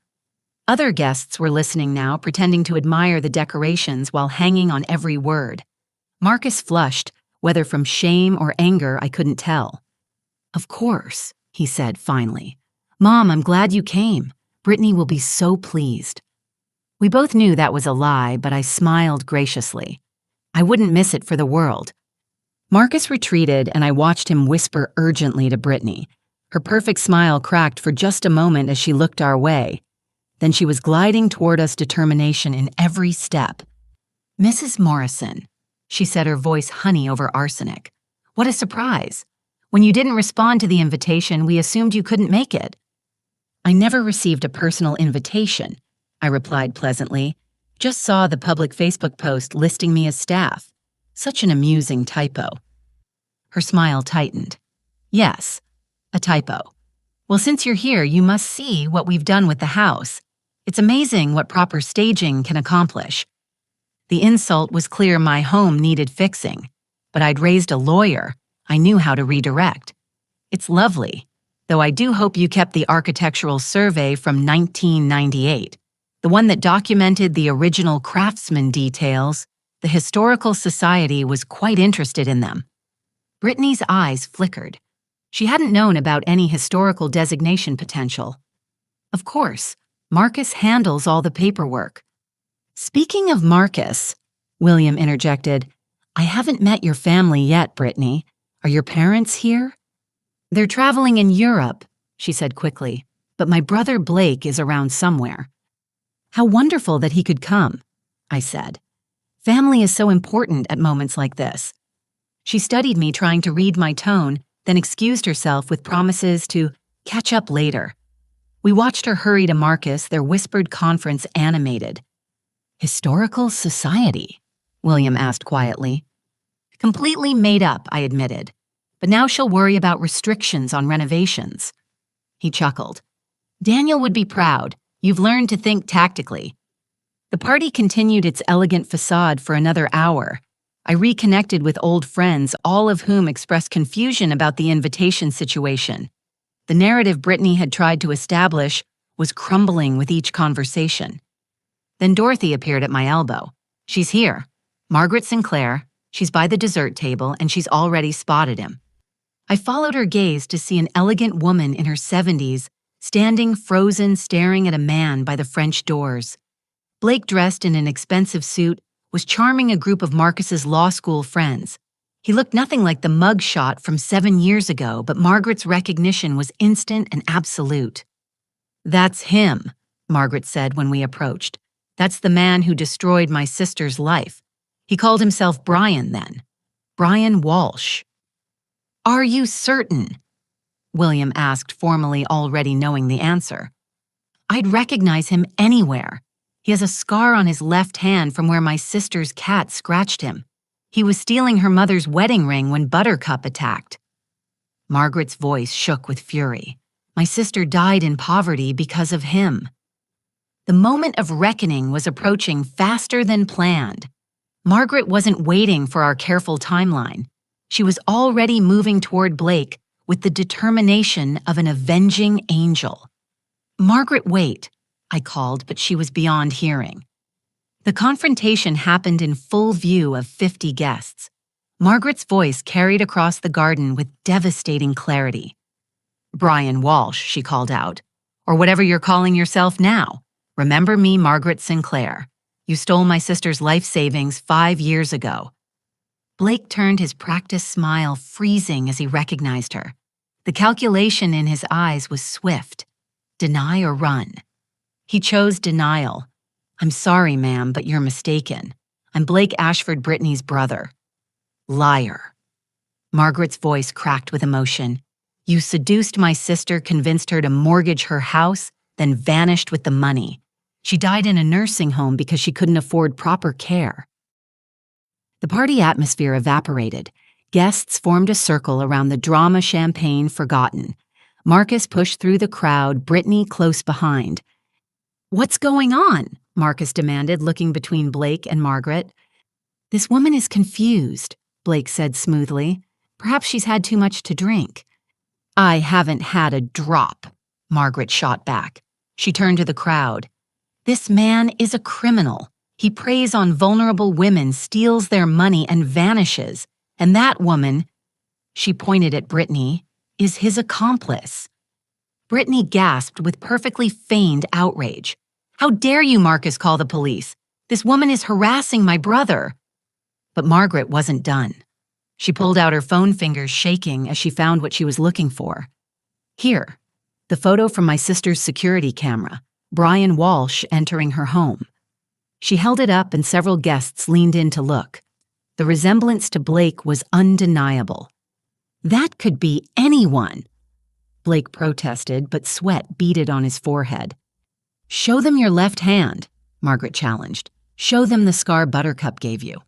Other guests were listening now, pretending to admire the decorations while hanging on every word. Marcus flushed, whether from shame or anger I couldn't tell. "Of course," he said finally. "Mom, I'm glad you came. Brittany will be so pleased." We both knew that was a lie, but I smiled graciously. I wouldn't miss it for the world. Marcus retreated, and I watched him whisper urgently to Brittany. Her perfect smile cracked for just a moment as she looked our way. Then she was gliding toward us, determination in every step. "Mrs. Morrison," she said, her voice honey over arsenic. "What a surprise. When you didn't respond to the invitation, we assumed you couldn't make it." "I never received a personal invitation," I replied pleasantly. "Just saw the public Facebook post listing me as staff. Such an amusing typo." Her smile tightened. "Yes, a typo. Well, since you're here, you must see what we've done with the house. It's amazing what proper staging can accomplish." The insult was clear. My home needed fixing, but I'd raised a lawyer. I knew how to redirect. "It's lovely, though I do hope you kept the architectural survey from 1998, the one that documented the original craftsman details. The Historical Society was quite interested in them." Brittany's eyes flickered. She hadn't known about any historical designation potential. "Of course, Marcus handles all the paperwork." "Speaking of Marcus," William interjected, "I haven't met your family yet, Brittany. Are your parents here?" "They're traveling in Europe," she said quickly, "but my brother Blake is around somewhere." "How wonderful that he could come," I said. "Family is so important at moments like this." She studied me, trying to read my tone, then excused herself with promises to catch up later. We watched her hurry to Marcus, their whispered conference animated. "Historical Society?" William asked quietly. "Completely made up," I admitted. "But now she'll worry about restrictions on renovations." He chuckled. "Daniel would be proud. You've learned to think tactically." The party continued its elegant facade for another hour. I reconnected with old friends, all of whom expressed confusion about the invitation situation. The narrative Brittany had tried to establish was crumbling with each conversation. Then Dorothy appeared at my elbow. "She's here. Margaret Sinclair. She's by the dessert table, and she's already spotted him." I followed her gaze to see an elegant woman in her 70s, standing frozen, staring at a man by the French doors. Blake, dressed in an expensive suit, was charming a group of Marcus's law school friends. He looked nothing like the mug shot from 7 years ago, but Margaret's recognition was instant and absolute. "That's him," Margaret said when we approached. "That's the man who destroyed my sister's life. He called himself Brian then. Brian Walsh." "Are you certain?" William asked formally, already knowing the answer. "I'd recognize him anywhere. He has a scar on his left hand from where my sister's cat scratched him. He was stealing her mother's wedding ring when Buttercup attacked." Margaret's voice shook with fury. "My sister died in poverty because of him." The moment of reckoning was approaching faster than planned. Margaret wasn't waiting for our careful timeline. She was already moving toward Blake with the determination of an avenging angel. "Margaret, wait," I called, but she was beyond hearing. The confrontation happened in full view of 50 guests. Margaret's voice carried across the garden with devastating clarity. "Brian Walsh," she called out, "or whatever you're calling yourself now. Remember me, Margaret Sinclair. You stole my sister's life savings 5 years ago." Blake turned his practiced smile, freezing as he recognized her. The calculation in his eyes was swift. Deny or run? He chose denial. "I'm sorry, ma'am, but you're mistaken. I'm Blake Ashford, Brittany's brother." "Liar." Margaret's voice cracked with emotion. "You seduced my sister, convinced her to mortgage her house, then vanished with the money. She died in a nursing home because she couldn't afford proper care." The party atmosphere evaporated. Guests formed a circle around the drama champagne forgotten. Marcus pushed through the crowd, Brittany close behind. "What's going on?" Marcus demanded, looking between Blake and Margaret. "This woman is confused," Blake said smoothly. "Perhaps she's had too much to drink." "I haven't had a drop," Margaret shot back. She turned to the crowd. "This man is a criminal. He preys on vulnerable women, steals their money, and vanishes. And that woman," she pointed at Brittany, "is his accomplice." Brittany gasped with perfectly feigned outrage. "How dare you, Marcus, call the police? This woman is harassing my brother." But Margaret wasn't done. She pulled out her phone, fingers shaking as she found what she was looking for. "Here, the photo from my sister's security camera, Brian Walsh entering her home." She held it up and several guests leaned in to look. The resemblance to Blake was undeniable. "That could be anyone," Blake protested, but sweat beaded on his forehead. "Show them your left hand," Margaret challenged. "Show them the scar Buttercup gave you."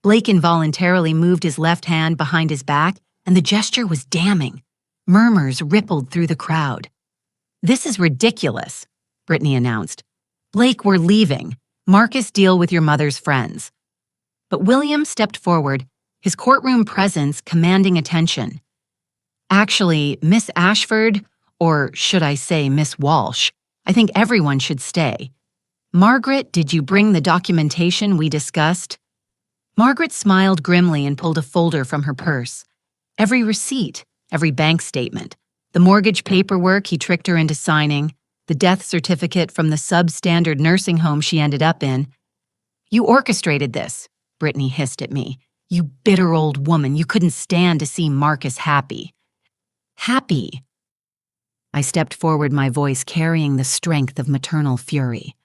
Blake involuntarily moved his left hand behind his back, and the gesture was damning. Murmurs rippled through the crowd. "This is ridiculous," Brittany announced. "Blake, we're leaving. Marcus, deal with your mother's friends." But William stepped forward, his courtroom presence commanding attention. "Actually, Miss Ashford, or should I say Miss Walsh, I think everyone should stay. Margaret, did you bring the documentation we discussed?" Margaret smiled grimly and pulled a folder from her purse. Every receipt, every bank statement, the mortgage paperwork he tricked her into signing, the death certificate from the substandard nursing home she ended up in. "You orchestrated this," Brittany hissed at me. "You bitter old woman, you couldn't stand to see Marcus happy." "Happy?" I stepped forward, my voice carrying the strength of maternal fury.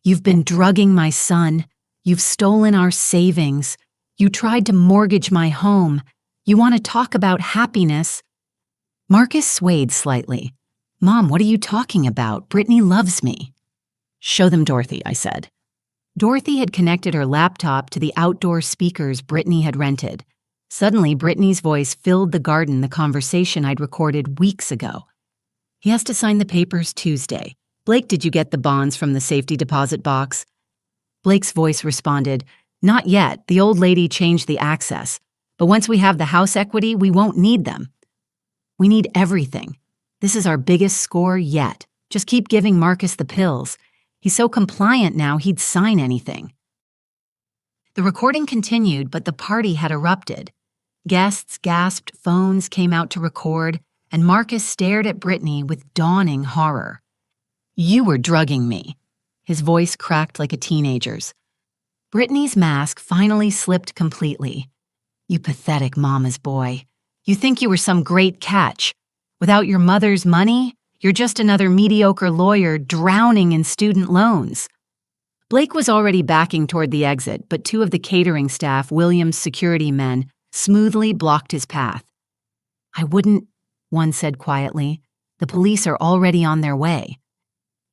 "You've been drugging my son. You've stolen our savings. You tried to mortgage my home. You want to talk about happiness?" Marcus swayed slightly. "Mom, what are you talking about? Brittany loves me." "Show them Dorothy," I said. Dorothy had connected her laptop to the outdoor speakers Brittany had rented. Suddenly, Brittany's voice filled the garden, the conversation I'd recorded weeks ago. "He has to sign the papers Tuesday. "Blake, did you get the bonds from the safety deposit box?" Blake's voice responded, "Not yet. The old lady changed the access. But once we have the house equity, we won't need them. We need everything. This is our biggest score yet. Just keep giving Marcus the pills. He's so compliant now, he'd sign anything." The recording continued, but the party had erupted. Guests gasped, phones came out to record, and Marcus stared at Brittany with dawning horror. "You were drugging me." His voice cracked like a teenager's. Brittany's mask finally slipped completely. "You pathetic mama's boy. You think you were some great catch. Without your mother's money, you're just another mediocre lawyer drowning in student loans." Blake was already backing toward the exit, but two of the catering staff, William's security men, smoothly blocked his path. "I wouldn't," one said quietly. "The police are already on their way."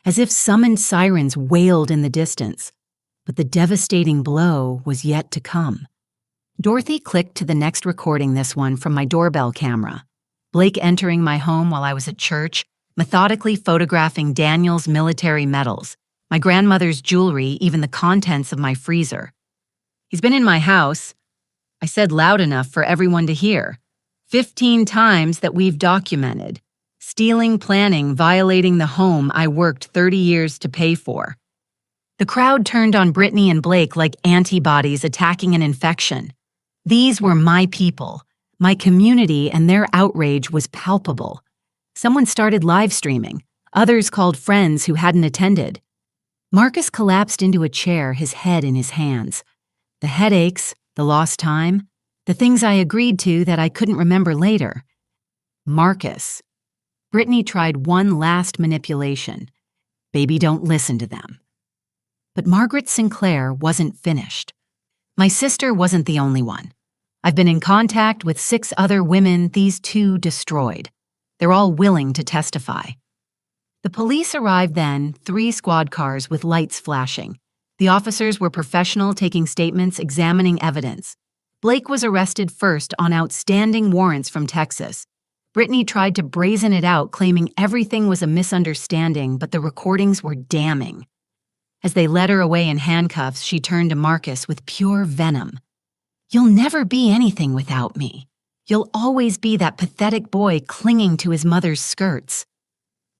As if summoned sirens wailed in the distance, but the devastating blow was yet to come. Dorothy clicked to the next recording, this one from my doorbell camera. Blake entering my home while I was at church, methodically photographing Daniel's military medals, my grandmother's jewelry, even the contents of my freezer. "He's been in my house," I said loud enough for everyone to hear, 15 times that we've documented. Stealing, planning, violating the home I worked 30 years to pay for. The crowd turned on Brittany and Blake like antibodies attacking an infection. These were my people, my community, and their outrage was palpable. Someone started live streaming. Others called friends who hadn't attended. Marcus collapsed into a chair, his head in his hands. The headaches, the lost time, the things I agreed to that I couldn't remember later. Marcus. Brittany tried one last manipulation. "Baby, don't listen to them." But Margaret Sinclair wasn't finished. My sister wasn't the only one. I've been in contact with 6 other women these two destroyed. They're all willing to testify. The police arrived then, 3 squad cars with lights flashing. The officers were professional, taking statements, examining evidence. Blake was arrested first on outstanding warrants from Texas. Brittany tried to brazen it out, claiming everything was a misunderstanding, but the recordings were damning. As they led her away in handcuffs, she turned to Marcus with pure venom. "You'll never be anything without me. You'll always be that pathetic boy clinging to his mother's skirts."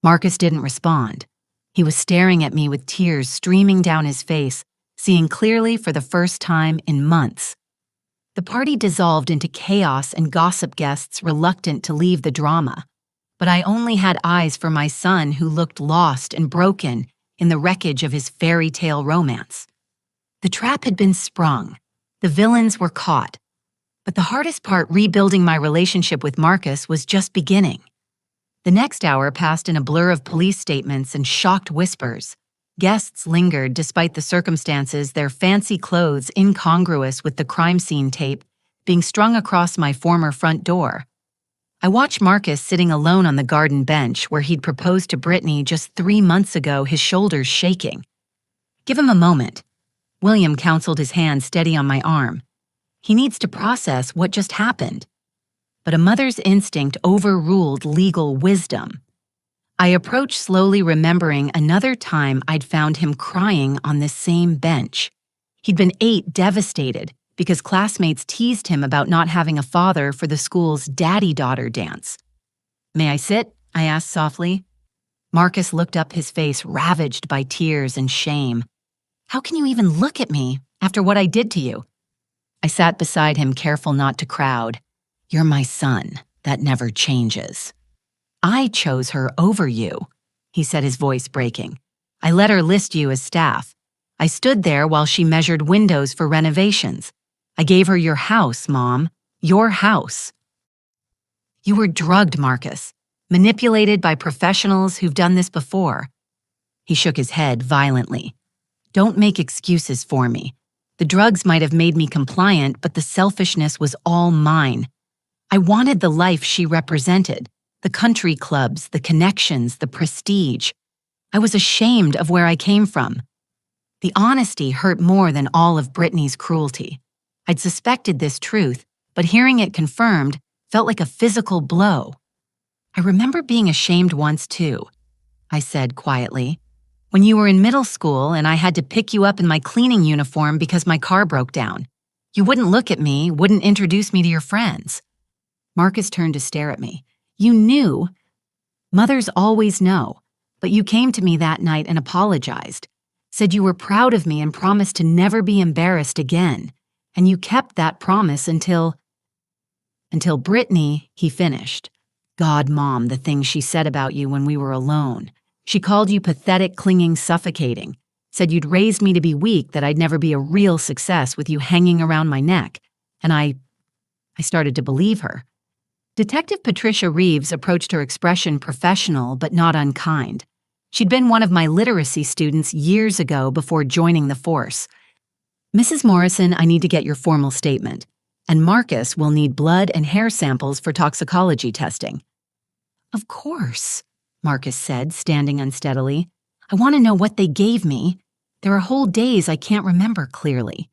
Marcus didn't respond. He was staring at me with tears streaming down his face, seeing clearly for the first time in months. The party dissolved into chaos and gossip guests reluctant to leave the drama. But I only had eyes for my son, who looked lost and broken in the wreckage of his fairy tale romance. The trap had been sprung. The villains were caught. But the hardest part, rebuilding my relationship with Marcus, was just beginning. The next hour passed in a blur of police statements and shocked whispers. Guests lingered despite the circumstances, their fancy clothes incongruous with the crime scene tape being strung across my former front door. I watched Marcus sitting alone on the garden bench where he'd proposed to Brittany just 3 months ago, his shoulders shaking. "Give him a moment." William counseled, his hand steady on my arm. "He needs to process what just happened." But a mother's instinct overruled legal wisdom. I approached slowly, remembering another time I'd found him crying on this same bench. He'd been 8, devastated, because classmates teased him about not having a father for the school's daddy-daughter dance. "May I sit?" I asked softly. Marcus looked up, his face ravaged by tears and shame. "How can you even look at me after what I did to you?" I sat beside him, careful not to crowd. "You're my son. That never changes." "I chose her over you," he said, his voice breaking. "I let her list you as staff. I stood there while she measured windows for renovations. I gave her your house, Mom. Your house." "You were drugged, Marcus. Manipulated by professionals who've done this before." He shook his head violently. "Don't make excuses for me. The drugs might have made me compliant, but the selfishness was all mine. I wanted the life she represented. The country clubs, the connections, the prestige. I was ashamed of where I came from. The honesty hurt more than all of Brittany's cruelty. I'd suspected this truth, but hearing it confirmed felt like a physical blow. I remember being ashamed once too. I said quietly. When you were in middle school and I had to pick you up in my cleaning uniform because my car broke down. You wouldn't look at me, wouldn't introduce me to your friends. Marcus turned to stare at me. You knew. Mothers always know. But you came to me that night and apologized. Said you were proud of me and promised to never be embarrassed again. And you kept that promise until Brittany, he finished. God, Mom, the things she said about you when we were alone. She called you pathetic, clinging, suffocating. Said you'd raised me to be weak, that I'd never be a real success with you hanging around my neck. And I started to believe her. Detective Patricia Reeves approached her expression professional but not unkind. She'd been one of my literacy students years ago before joining the force. Mrs. Morrison, I need to get your formal statement. And Marcus will need blood and hair samples for toxicology testing. Of course, Marcus said, standing unsteadily. I want to know what they gave me. There are whole days I can't remember clearly.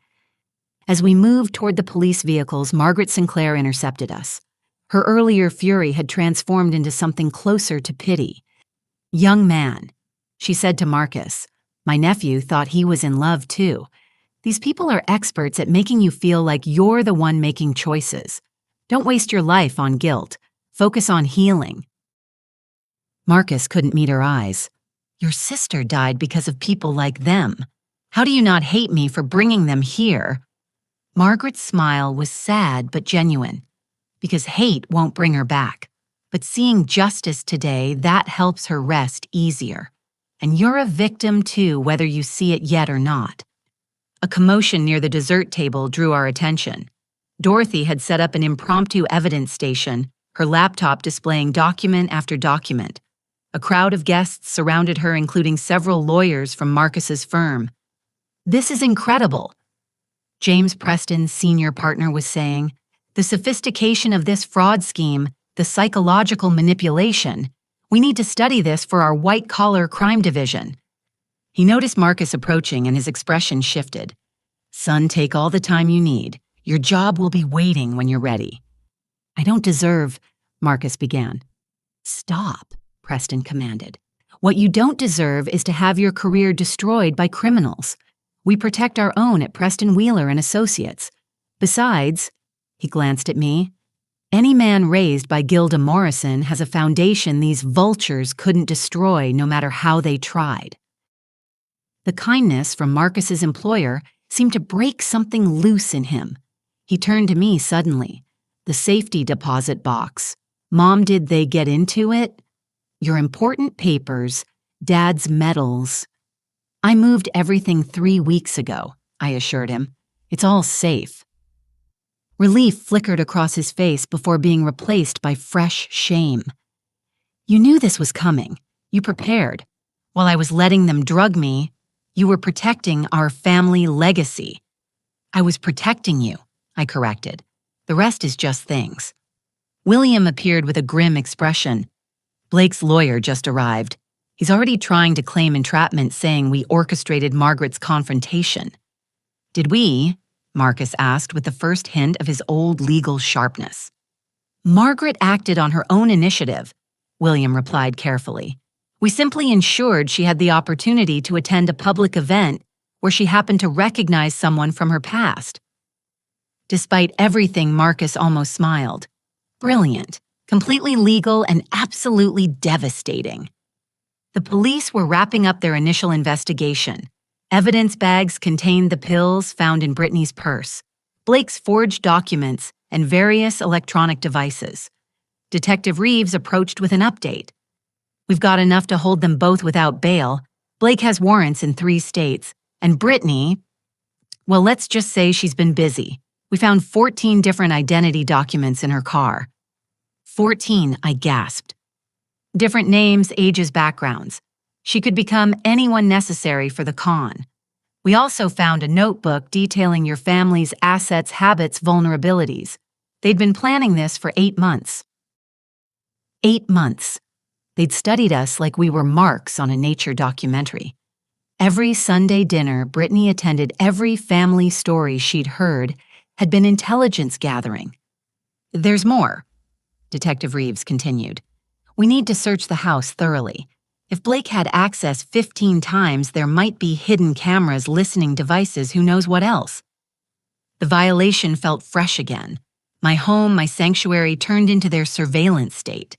As we moved toward the police vehicles, Margaret Sinclair intercepted us. Her earlier fury had transformed into something closer to pity. Young man, she said to Marcus. My nephew thought he was in love too. These people are experts at making you feel like you're the one making choices. Don't waste your life on guilt. Focus on healing. Marcus couldn't meet her eyes. Your sister died because of people like them. How do you not hate me for bringing them here? Margaret's smile was sad but genuine. Because hate won't bring her back. But seeing justice today, that helps her rest easier. And you're a victim too, whether you see it yet or not. A commotion near the dessert table drew our attention. Dorothy had set up an impromptu evidence station, her laptop displaying document after document. A crowd of guests surrounded her, including several lawyers from Marcus's firm. This is incredible, James Preston's senior partner was saying. The sophistication of this fraud scheme, the psychological manipulation. We need to study this for our white-collar crime division. He noticed Marcus approaching and his expression shifted. Son, take all the time you need. Your job will be waiting when you're ready. I don't deserve, Marcus began. Stop, Preston commanded. What you don't deserve is to have your career destroyed by criminals. We protect our own at Preston Wheeler and Associates. Besides, he glanced at me, any man raised by Gilda Morrison has a foundation these vultures couldn't destroy no matter how they tried. The kindness from Marcus's employer seemed to break something loose in him. He turned to me suddenly. The safety deposit box. Mom, did they get into it? Your important papers, Dad's medals. I moved everything 3 weeks ago, I assured him. It's all safe. Relief flickered across his face before being replaced by fresh shame. You knew this was coming. You prepared. While I was letting them drug me, you were protecting our family legacy. I was protecting you, I corrected. The rest is just things. William appeared with a grim expression. Blake's lawyer just arrived. He's already trying to claim entrapment, saying we orchestrated Margaret's confrontation. Did we? Marcus asked with the first hint of his old legal sharpness. Margaret acted on her own initiative, William replied carefully. We simply ensured she had the opportunity to attend a public event where she happened to recognize someone from her past. Despite everything, Marcus almost smiled. Brilliant, completely legal, and absolutely devastating. The police were wrapping up their initial investigation. Evidence bags contained the pills found in Brittany's purse, Blake's forged documents, and various electronic devices. Detective Reeves approached with an update. We've got enough to hold them both without bail. Blake has warrants in 3 states, and Brittany, well, let's just say she's been busy. We found 14 different identity documents in her car. 14, I gasped. Different names, ages, backgrounds. She could become anyone necessary for the con. We also found a notebook detailing your family's assets, habits, vulnerabilities. They'd been planning this for 8 months. 8 months. They'd studied us like we were marks on a nature documentary. Every Sunday dinner Brittany attended, every family story she'd heard, had been intelligence gathering. There's more, Detective Reeves continued. We need to search the house thoroughly. If Blake had access 15 times, there might be hidden cameras, listening devices, who knows what else. The violation felt fresh again. My home, my sanctuary, turned into their surveillance state.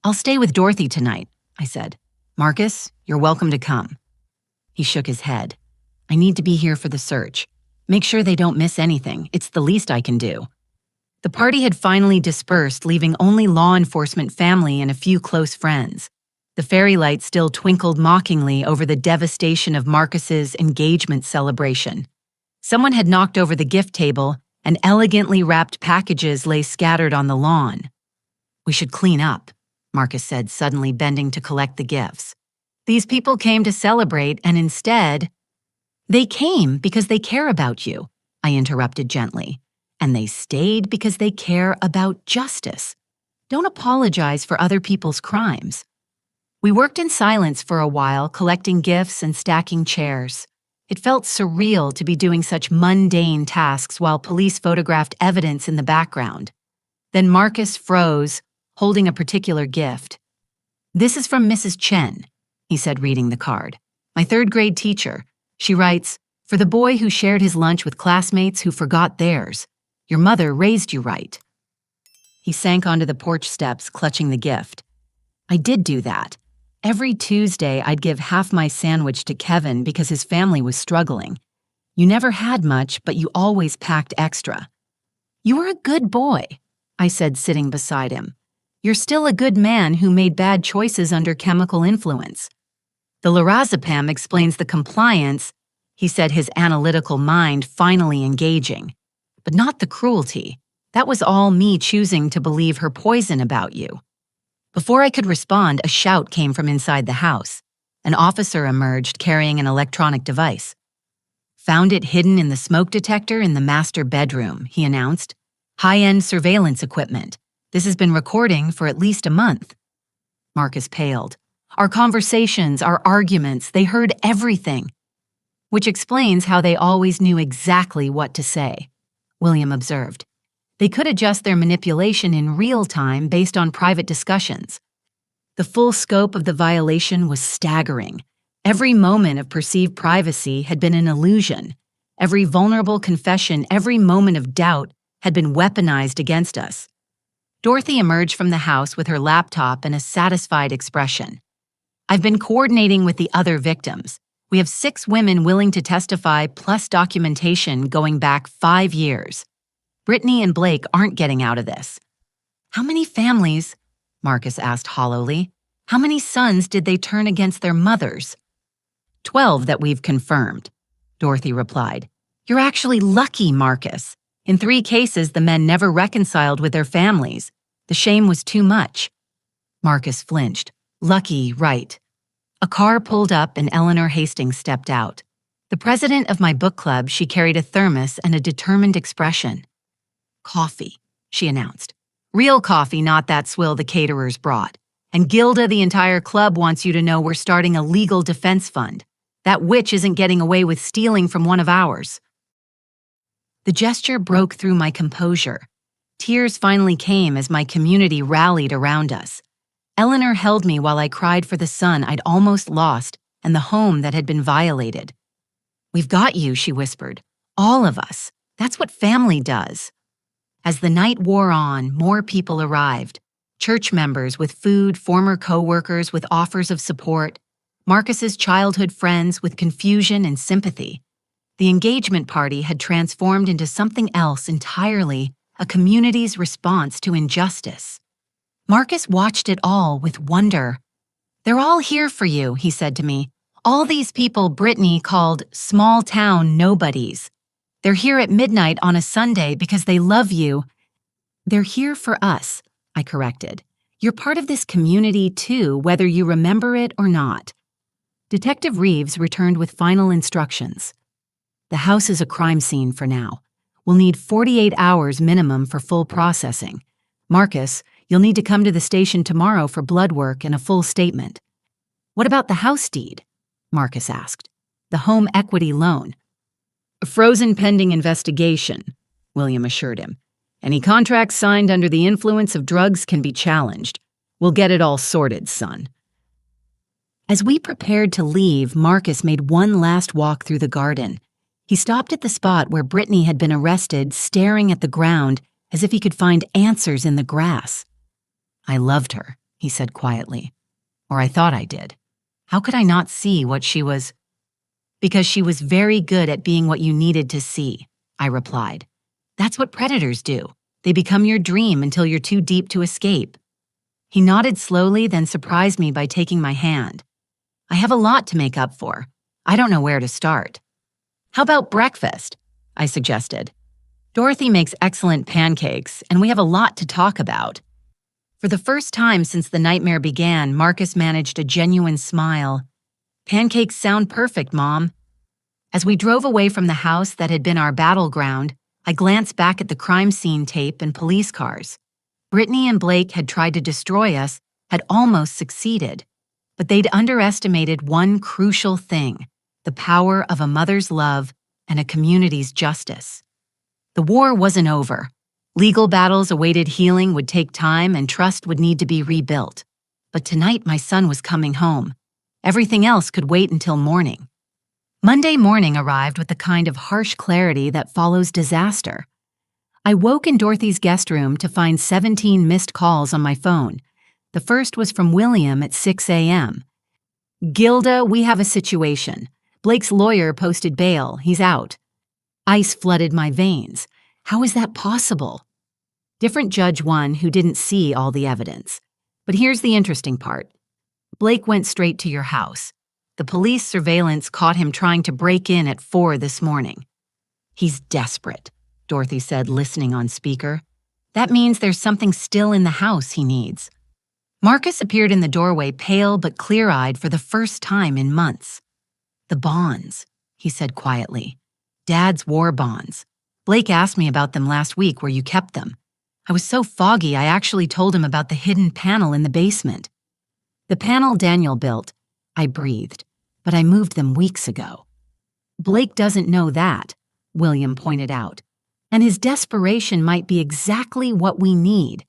"I'll stay with Dorothy tonight," I said. "Marcus, you're welcome to come." He shook his head. "I need to be here for the search. Make sure they don't miss anything. It's the least I can do." The party had finally dispersed, leaving only law enforcement, family, and a few close friends. The fairy lights still twinkled mockingly over the devastation of Marcus's engagement celebration. Someone had knocked over the gift table, and elegantly wrapped packages lay scattered on the lawn. "We should clean up," Marcus said, suddenly bending to collect the gifts. "These people came to celebrate, and instead—" "They came because they care about you," I interrupted gently. "And they stayed because they care about justice. Don't apologize for other people's crimes." We worked in silence for a while, collecting gifts and stacking chairs. It felt surreal to be doing such mundane tasks while police photographed evidence in the background. Then Marcus froze, holding a particular gift. "This is from Mrs. Chen," he said, reading the card. "My third-grade teacher. She writes, 'For the boy who shared his lunch with classmates who forgot theirs. Your mother raised you right.'" He sank onto the porch steps, clutching the gift. "I did do that. Every Tuesday, I'd give half my sandwich to Kevin because his family was struggling. You never had much, but you always packed extra." "You were a good boy," I said, sitting beside him. "You're still a good man who made bad choices under chemical influence." "The lorazepam explains the compliance," he said, his analytical mind finally engaging. "But not the cruelty. That was all me choosing to believe her poison about you." Before I could respond, a shout came from inside the house. An officer emerged carrying an electronic device. "Found it hidden in the smoke detector in the master bedroom," he announced. "High-end surveillance equipment. This has been recording for at least a month." Marcus paled. "Our conversations, our arguments, they heard everything." "Which explains how they always knew exactly what to say," William observed. "They could adjust their manipulation in real time based on private discussions." The full scope of the violation was staggering. Every moment of perceived privacy had been an illusion. Every vulnerable confession, every moment of doubt had been weaponized against us. Dorothy emerged from the house with her laptop and a satisfied expression. "I've been coordinating with the other victims. We have 6 women willing to testify, plus documentation going back 5 years. Brittany and Blake aren't getting out of this." "How many families?" Marcus asked hollowly. "How many sons did they turn against their mothers?" 12 that we've confirmed," Dorothy replied. "You're actually lucky, Marcus. In 3 cases, the men never reconciled with their families. The shame was too much." Marcus flinched. "Lucky, right." A car pulled up and Eleanor Hastings stepped out. The president of my book club, she carried a thermos and a determined expression. "Coffee," she announced. "Real coffee, not that swill the caterers brought. And Gilda, the entire club wants you to know we're starting a legal defense fund. That witch isn't getting away with stealing from one of ours." The gesture broke through my composure. Tears finally came as my community rallied around us. Eleanor held me while I cried for the son I'd almost lost and the home that had been violated. "We've got you," she whispered. "All of us. That's what family does." As the night wore on, more people arrived. Church members with food, former co-workers with offers of support, Marcus's childhood friends with confusion and sympathy. The engagement party had transformed into something else entirely, a community's response to injustice. Marcus watched it all with wonder. "They're all here for you," he said to me. "All these people Brittany called small-town nobodies. They're here at midnight on a Sunday because they love you." "They're here for us," I corrected. "You're part of this community too, whether you remember it or not." Detective Reeves returned with final instructions. "The house is a crime scene for now. We'll need 48 hours minimum for full processing. Marcus, you'll need to come to the station tomorrow for blood work and a full statement." "What about the house deed?" Marcus asked. "The home equity loan?" "Frozen pending investigation," William assured him. "Any contracts signed under the influence of drugs can be challenged. We'll get it all sorted, son." As we prepared to leave, Marcus made one last walk through the garden. He stopped at the spot where Brittany had been arrested, staring at the ground as if he could find answers in the grass. "I loved her," he said quietly. "Or I thought I did. How could I not see what she was?" "Because she was very good at being what you needed to see," I replied. "That's what predators do. They become your dream until you're too deep to escape." He nodded slowly, then surprised me by taking my hand. "I have a lot to make up for. I don't know where to start." "How about breakfast?" I suggested. "Dorothy makes excellent pancakes, and we have a lot to talk about." For the first time since the nightmare began, Marcus managed a genuine smile. "Pancakes sound perfect, Mom." As we drove away from the house that had been our battleground, I glanced back at the crime scene tape and police cars. Brittany and Blake had tried to destroy us, had almost succeeded. But they'd underestimated one crucial thing: the power of a mother's love and a community's justice. The war wasn't over. Legal battles awaited healing, would take time, and trust would need to be rebuilt. But tonight my son was coming home. Everything else could wait until morning. Monday morning arrived with the kind of harsh clarity that follows disaster. I woke in Dorothy's guest room to find 17 missed calls on my phone. The first was from William at 6 a.m. "Gilda, we have a situation. Blake's lawyer posted bail. He's out." Ice flooded my veins. How is that possible? Different Judge 1 who didn't see all the evidence. But here's the interesting part. Blake went straight to your house. The police surveillance caught him trying to break in at 4 this morning. "He's desperate," Dorothy said, listening on speaker. "That means there's something still in the house he needs." Marcus appeared in the doorway, pale but clear-eyed for the first time in months. "The bonds," he said quietly. "Dad's war bonds. Blake asked me about them last week, where you kept them. I was so foggy I actually told him about the hidden panel in the basement." "The panel Daniel built," I breathed, "but I moved them weeks ago." "Blake doesn't know that," William pointed out. "And his desperation might be exactly what we need.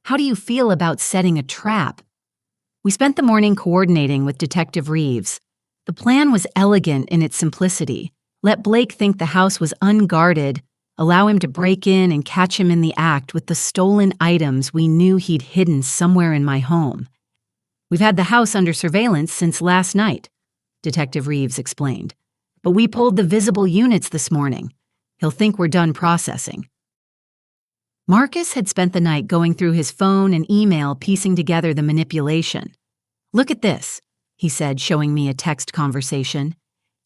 How do you feel about setting a trap?" We spent the morning coordinating with Detective Reeves. The plan was elegant in its simplicity. Let Blake think the house was unguarded, allow him to break in and catch him in the act with the stolen items we knew he'd hidden somewhere in my home. "We've had the house under surveillance since last night," Detective Reeves explained. "But we pulled the visible units this morning. He'll think we're done processing." Marcus had spent the night going through his phone and email, piecing together the manipulation. "Look at this," he said, showing me a text conversation.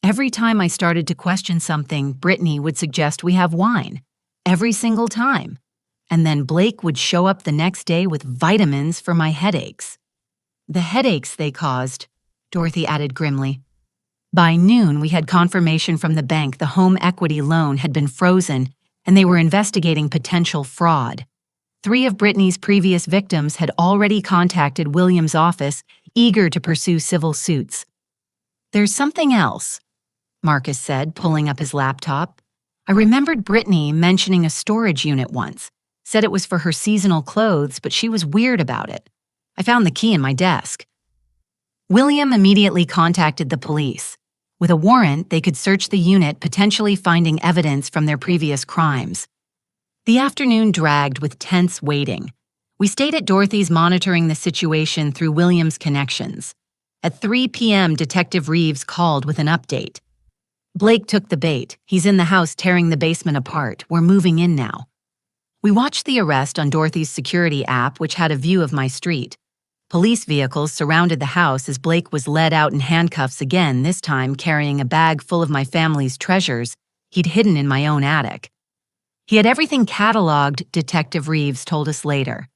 "Every time I started to question something, Brittany would suggest we have wine. Every single time. And then Blake would show up the next day with vitamins for my headaches." "The headaches they caused," Dorothy added grimly. By noon, we had confirmation from the bank the home equity loan had been frozen, and they were investigating potential fraud. 3 of Brittany's previous victims had already contacted William's office, eager to pursue civil suits. "There's something else," Marcus said, pulling up his laptop. "I remembered Brittany mentioning a storage unit once. Said it was for her seasonal clothes, but she was weird about it. I found the key in my desk." William immediately contacted the police. With a warrant, they could search the unit, potentially finding evidence from their previous crimes. The afternoon dragged with tense waiting. We stayed at Dorothy's, monitoring the situation through William's connections. At 3 p.m., Detective Reeves called with an update. "Blake took the bait. He's in the house tearing the basement apart. We're moving in now." We watched the arrest on Dorothy's security app, which had a view of my street. Police vehicles surrounded the house as Blake was led out in handcuffs again, this time carrying a bag full of my family's treasures he'd hidden in my own attic. He had everything cataloged, Detective Reeves told us later.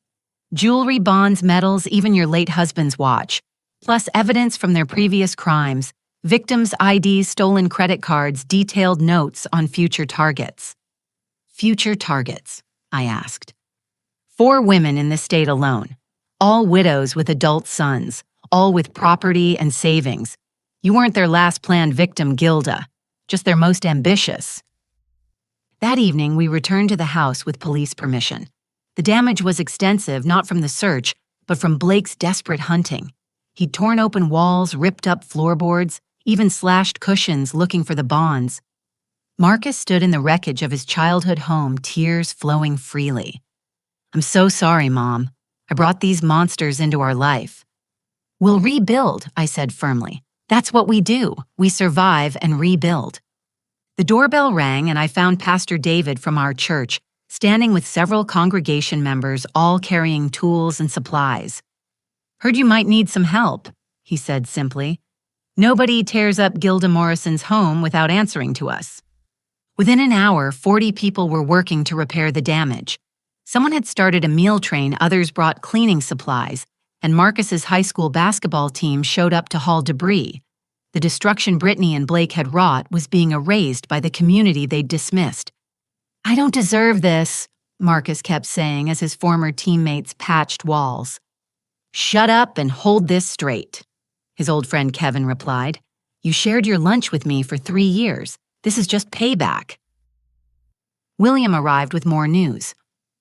Jewelry, bonds, medals, even your late husband's watch, plus evidence from their previous crimes, victims' IDs, stolen credit cards, detailed notes on future targets. "Future targets?" I asked. 4 women in the state alone. All widows with adult sons, all with property and savings. You weren't their last planned victim, Gilda, just their most ambitious. That evening, we returned to the house with police permission. The damage was extensive, not from the search, but from Blake's desperate hunting. He'd torn open walls, ripped up floorboards, even slashed cushions looking for the bonds. Marcus stood in the wreckage of his childhood home, tears flowing freely. "I'm so sorry, Mom. I brought these monsters into our life." "We'll rebuild," I said firmly. "That's what we do. We survive and rebuild." The doorbell rang and I found Pastor David from our church, standing with several congregation members, all carrying tools and supplies. "Heard you might need some help," he said simply. "Nobody tears up Gilda Morrison's home without answering to us." Within an hour, 40 people were working to repair the damage. Someone had started a meal train, others brought cleaning supplies, and Marcus's high school basketball team showed up to haul debris. The destruction Brittany and Blake had wrought was being erased by the community they'd dismissed. "I don't deserve this," Marcus kept saying as his former teammates patched walls. "Shut up and hold this straight," his old friend Kevin replied. "You shared your lunch with me for 3 years. This is just payback." William arrived with more news.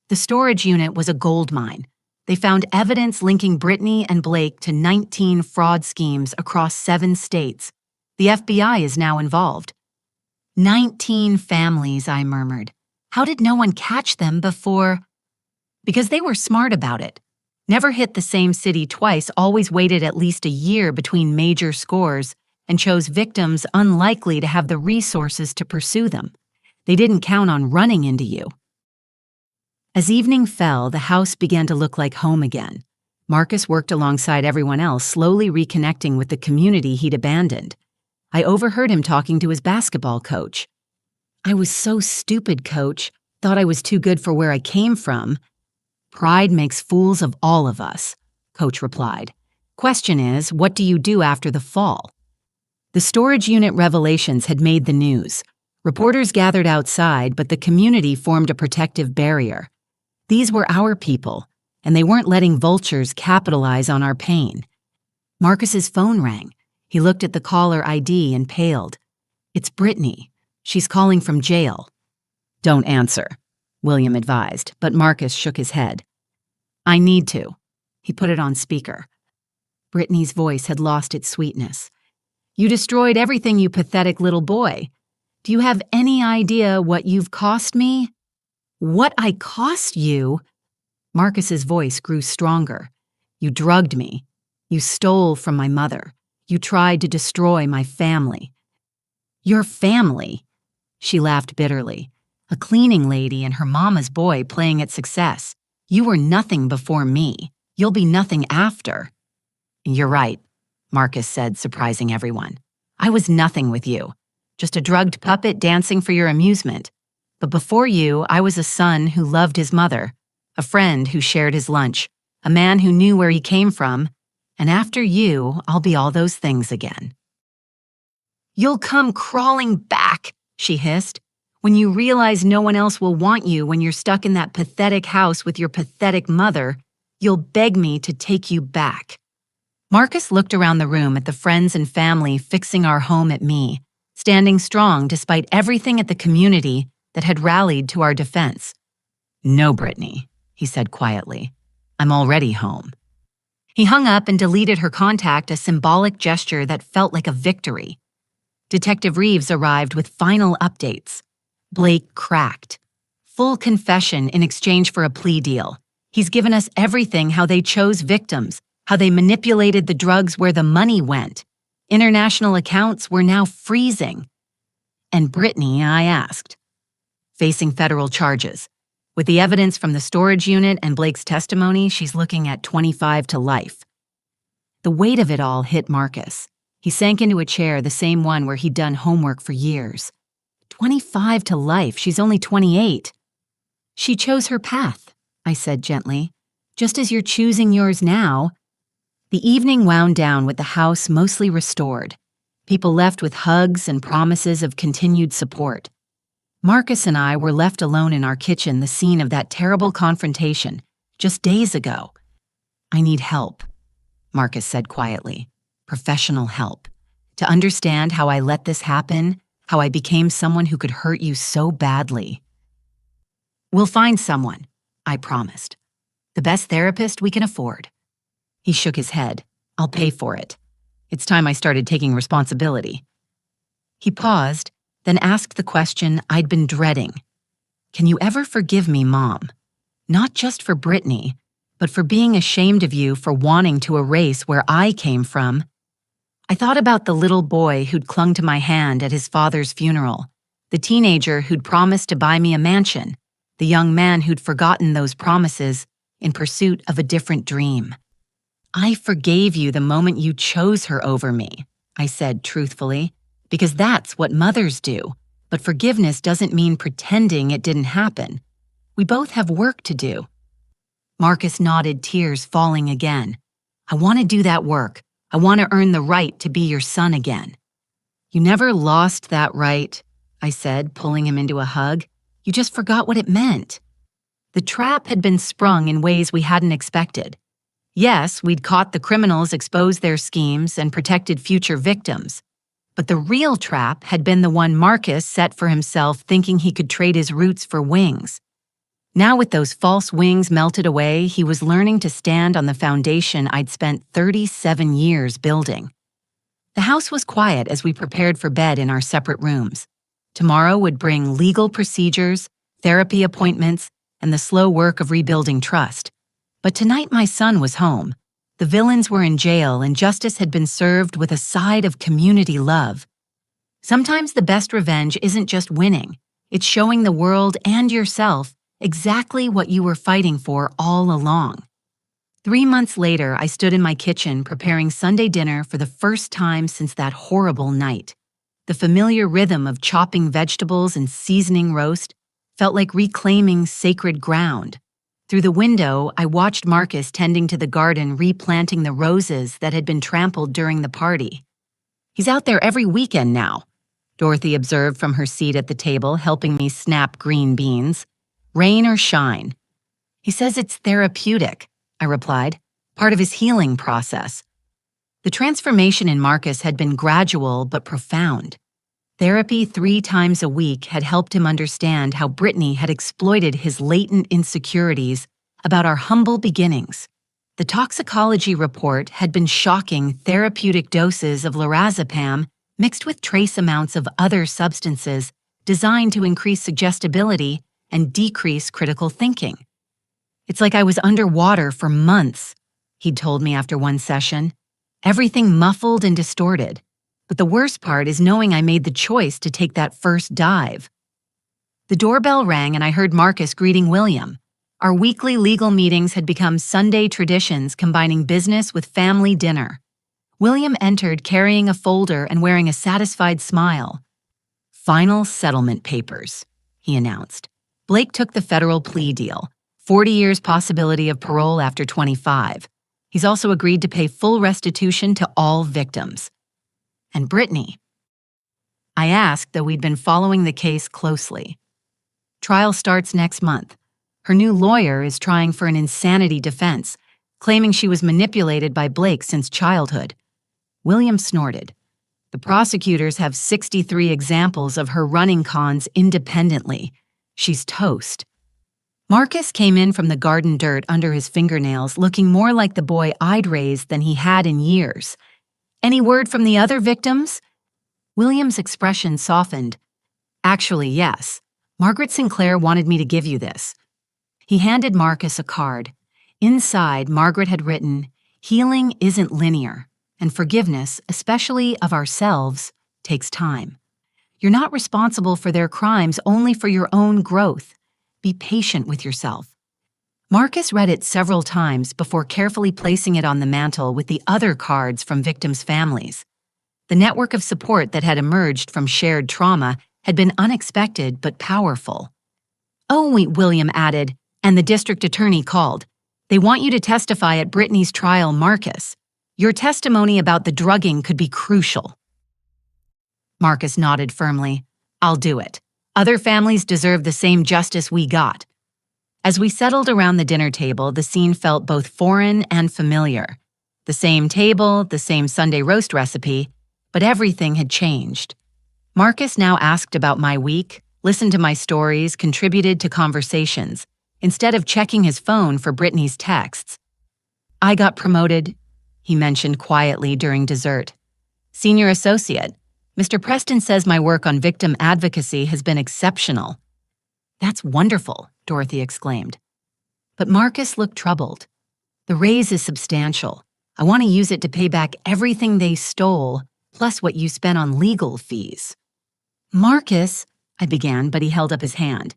The storage unit was a gold mine. They found evidence linking Brittany and Blake to 19 fraud schemes across 7 states. The FBI is now involved. 19 families, I murmured. How did no one catch them before? Because they were smart about it. Never hit the same city twice, always waited at least a year between major scores, and chose victims unlikely to have the resources to pursue them. They didn't count on running into you. As evening fell, the house began to look like home again. Marcus worked alongside everyone else, slowly reconnecting with the community he'd abandoned. I overheard him talking to his basketball coach. "I was so stupid, Coach. Thought I was too good for where I came from." "Pride makes fools of all of us," Coach replied. "Question is, what do you do after the fall?" The storage unit revelations had made the news. Reporters gathered outside, but the community formed a protective barrier. These were our people, and they weren't letting vultures capitalize on our pain. Marcus's phone rang. He looked at the caller ID and paled. "It's Brittany. She's calling from jail." "Don't answer," William advised, but Marcus shook his head. "I need to." He put it on speaker. Brittany's voice had lost its sweetness. "You destroyed everything, you pathetic little boy. Do you have any idea what you've cost me?" "What I cost you?" Marcus's voice grew stronger. "You drugged me. You stole from my mother. You tried to destroy my family." "Your family?" She laughed bitterly. "A cleaning lady and her mama's boy playing at success. You were nothing before me. You'll be nothing after." "You're right," Marcus said, surprising everyone. "I was nothing with you. Just a drugged puppet dancing for your amusement. But before you, I was a son who loved his mother, a friend who shared his lunch, a man who knew where he came from, and after you, I'll be all those things again." "You'll come crawling back," she hissed. "When you realize no one else will want you when you're stuck in that pathetic house with your pathetic mother, you'll beg me to take you back." Marcus looked around the room at the friends and family fixing our home at me, standing strong despite everything at the community that had rallied to our defense. "No, Brittany," he said quietly. "I'm already home." He hung up and deleted her contact, a symbolic gesture that felt like a victory. Detective Reeves arrived with final updates. Blake cracked. Full confession in exchange for a plea deal. He's given us everything: how they chose victims, how they manipulated the drugs, where the money went. International accounts were now freezing. "And Brittany?" I asked. "Facing federal charges. With the evidence from the storage unit and Blake's testimony, she's looking at 25 to life." The weight of it all hit Marcus. He sank into a chair, the same one where he'd done homework for years. 25 to life, she's only 28. "She chose her path," I said gently, "just as you're choosing yours now." The evening wound down with the house mostly restored. People left with hugs and promises of continued support. Marcus and I were left alone in our kitchen, the scene of that terrible confrontation, just days ago. "I need help," Marcus said quietly. "Professional help. To understand how I let this happen, how I became someone who could hurt you so badly." "We'll find someone," I promised. "The best therapist we can afford." He shook his head. I'll pay for it. It's time I started taking responsibility." He paused, then asked the question I'd been dreading. "Can you ever forgive me, Mom? Not just for Brittany, but for being ashamed of you for wanting to erase where I came from." I thought about the little boy who'd clung to my hand at his father's funeral, the teenager who'd promised to buy me a mansion, the young man who'd forgotten those promises in pursuit of a different dream. "I forgave you the moment you chose her over me," I said truthfully, "because that's what mothers do. But forgiveness doesn't mean pretending it didn't happen. We both have work to do." Marcus nodded, tears falling again. "I want to do that work. I want to earn the right to be your son again." "You never lost that right," I said, pulling him into a hug. "You just forgot what it meant." The trap had been sprung in ways we hadn't expected. Yes, we'd caught the criminals, exposed their schemes, and protected future victims. But the real trap had been the one Marcus set for himself, thinking he could trade his roots for wings. Now with those false wings melted away, he was learning to stand on the foundation I'd spent 37 years building. The house was quiet as we prepared for bed in our separate rooms. Tomorrow would bring legal procedures, therapy appointments, and the slow work of rebuilding trust. But tonight my son was home. The villains were in jail and justice had been served with a side of community love. Sometimes the best revenge isn't just winning. It's showing the world and yourself exactly what you were fighting for all along. 3 months later, I stood in my kitchen preparing Sunday dinner for the first time since that horrible night. The familiar rhythm of chopping vegetables and seasoning roast felt like reclaiming sacred ground. Through the window, I watched Marcus tending to the garden, replanting the roses that had been trampled during the party. "He's out there every weekend now," Dorothy observed from her seat at the table, helping me snap green beans. "Rain or shine." "He says it's therapeutic," I replied, "part of his healing process." The transformation in Marcus had been gradual but profound. Therapy 3 times a week had helped him understand how Brittany had exploited his latent insecurities about our humble beginnings. The toxicology report had been shocking: therapeutic doses of lorazepam mixed with trace amounts of other substances designed to increase suggestibility and decrease critical thinking. "It's like I was underwater for months," he'd told me after one session. "Everything muffled and distorted. But the worst part is knowing I made the choice to take that first dive." The doorbell rang and I heard Marcus greeting William. Our weekly legal meetings had become Sunday traditions, combining business with family dinner. William entered carrying a folder and wearing a satisfied smile. "Final settlement papers," he announced. "Blake took the federal plea deal, 40 years possibility of parole after 25. He's also agreed to pay full restitution to all victims." "And Brittany?" I asked, though we'd been following the case closely. "Trial starts next month. Her new lawyer is trying for an insanity defense, claiming she was manipulated by Blake since childhood." William snorted. "The prosecutors have 63 examples of her running cons independently. She's toast." Marcus came in from the garden dirt under his fingernails, looking more like the boy I'd raised than he had in years. "Any word from the other victims?" William's expression softened. "Actually, yes. Margaret Sinclair wanted me to give you this." He handed Marcus a card. Inside, Margaret had written, "Healing isn't linear, and forgiveness, especially of ourselves, takes time. You're not responsible for their crimes, only for your own growth. Be patient with yourself." Marcus read it several times before carefully placing it on the mantel with the other cards from victims' families. The network of support that had emerged from shared trauma had been unexpected but powerful. "Oh, William added, and the district attorney called. They want you to testify at Brittany's trial, Marcus. Your testimony about the drugging could be crucial." Marcus nodded firmly. "I'll do it. Other families deserve the same justice we got." As we settled around the dinner table, the scene felt both foreign and familiar. The same table, the same Sunday roast recipe, but everything had changed. Marcus now asked about my week, listened to my stories, contributed to conversations, instead of checking his phone for Brittany's texts. "I got promoted. he mentioned quietly during dessert. Senior associate. Mr. Preston says my work on victim advocacy has been exceptional. That's wonderful, Dorothy exclaimed. But Marcus looked troubled. The raise is substantial. I want to use it to pay back everything they stole, plus what you spent on legal fees. Marcus, I began, but he held up his hand.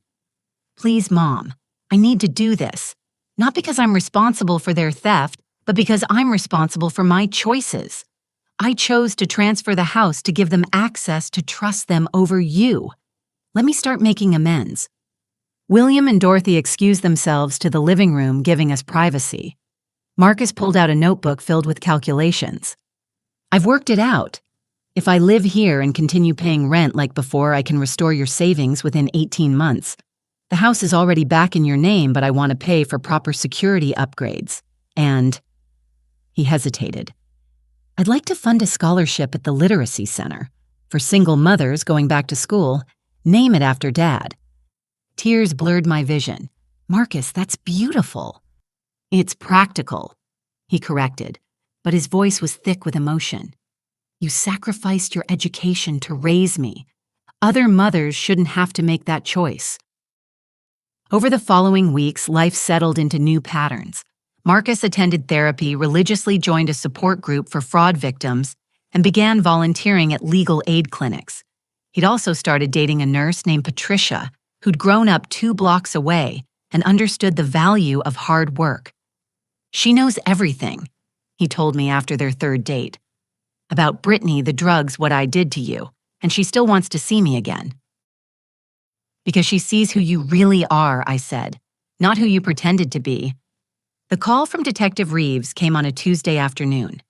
Please, Mom, I need to do this. Not because I'm responsible for their theft, but because I'm responsible for my choices. I chose to transfer the house to give them access to trust them over you. Let me start making amends. William and Dorothy excused themselves to the living room, giving us privacy. Marcus pulled out a notebook filled with calculations. I've worked it out. If I live here and continue paying rent like before, I can restore your savings within 18 months. The house is already back in your name, but I want to pay for proper security upgrades. And he hesitated. I'd like to fund a scholarship at the Literacy Center. For single mothers going back to school, name it after Dad. Tears blurred my vision. Marcus, that's beautiful. It's practical, he corrected, but his voice was thick with emotion. You sacrificed your education to raise me. Other mothers shouldn't have to make that choice. Over the following weeks, life settled into new patterns. Marcus attended therapy, religiously joined a support group for fraud victims, and began volunteering at legal aid clinics. He'd also started dating a nurse named Patricia, who'd grown up 2 blocks away and understood the value of hard work. She knows everything, he told me after their 3rd date. About Brittany, the drugs, what I did to you, and she still wants to see me again. Because she sees who you really are, I said, not who you pretended to be. The call from Detective Reeves came on a Tuesday afternoon.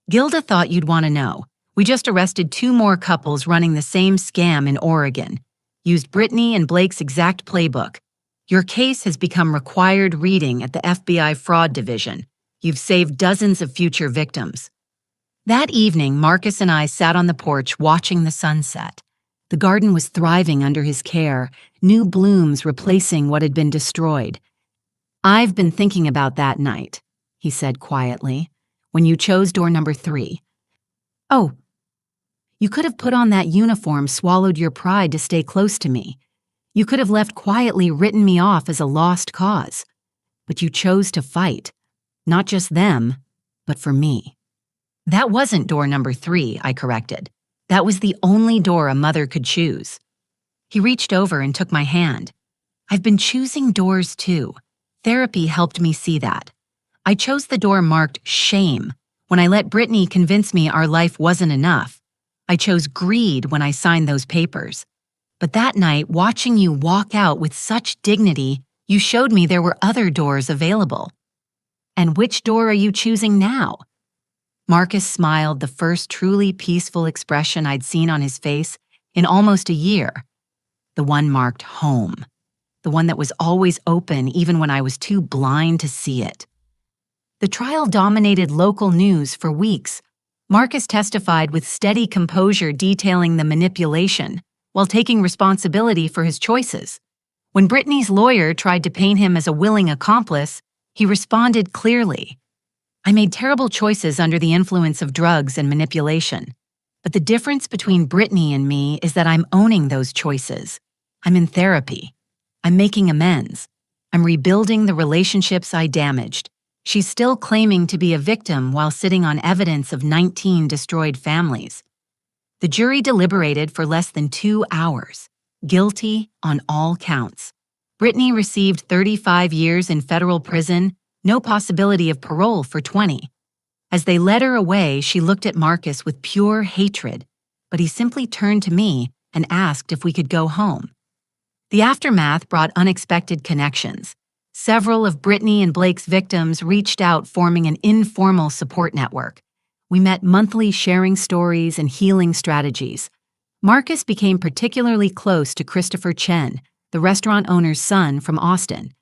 Gilda thought you'd want to know. We just arrested 2 more couples running the same scam in Oregon. Used Brittany and Blake's exact playbook. Your case has become required reading at the FBI Fraud Division. You've saved dozens of future victims. That evening, Marcus and I sat on the porch watching the sunset. The garden was thriving under his care, new blooms replacing what had been destroyed. I've been thinking about that night, he said quietly, when you chose door number 3. Oh, you could have put on that uniform, swallowed your pride to stay close to me. You could have left quietly, written me off as a lost cause. But you chose to fight, not just them, but for me. That wasn't door number 3, I corrected. That was the only door a mother could choose. He reached over and took my hand. I've been choosing doors too. Therapy helped me see that. I chose the door marked shame when I let Brittany convince me our life wasn't enough. I chose greed when I signed those papers. But that night, watching you walk out with such dignity, you showed me there were other doors available. And which door are you choosing now? Marcus smiled, the first truly peaceful expression I'd seen on his face in almost a year. The one marked home. The one that was always open even when I was too blind to see it. The trial dominated local news for weeks. Marcus testified with steady composure, detailing the manipulation while taking responsibility for his choices. When Brittany's lawyer tried to paint him as a willing accomplice, he responded clearly. I made terrible choices under the influence of drugs and manipulation. But the difference between Brittany and me is that I'm owning those choices. I'm in therapy. I'm making amends. I'm rebuilding the relationships I damaged. She's still claiming to be a victim while sitting on evidence of 19 destroyed families. The jury deliberated for less than 2 hours. Guilty on all counts. Brittany received 35 years in federal prison, no possibility of parole for 20. As they led her away, she looked at Marcus with pure hatred, but he simply turned to me and asked if we could go home. The aftermath brought unexpected connections. Several of Brittany and Blake's victims reached out, forming an informal support network. We met monthly, sharing stories and healing strategies. Marcus became particularly close to Christopher Chen, the restaurant owner's son from Austin.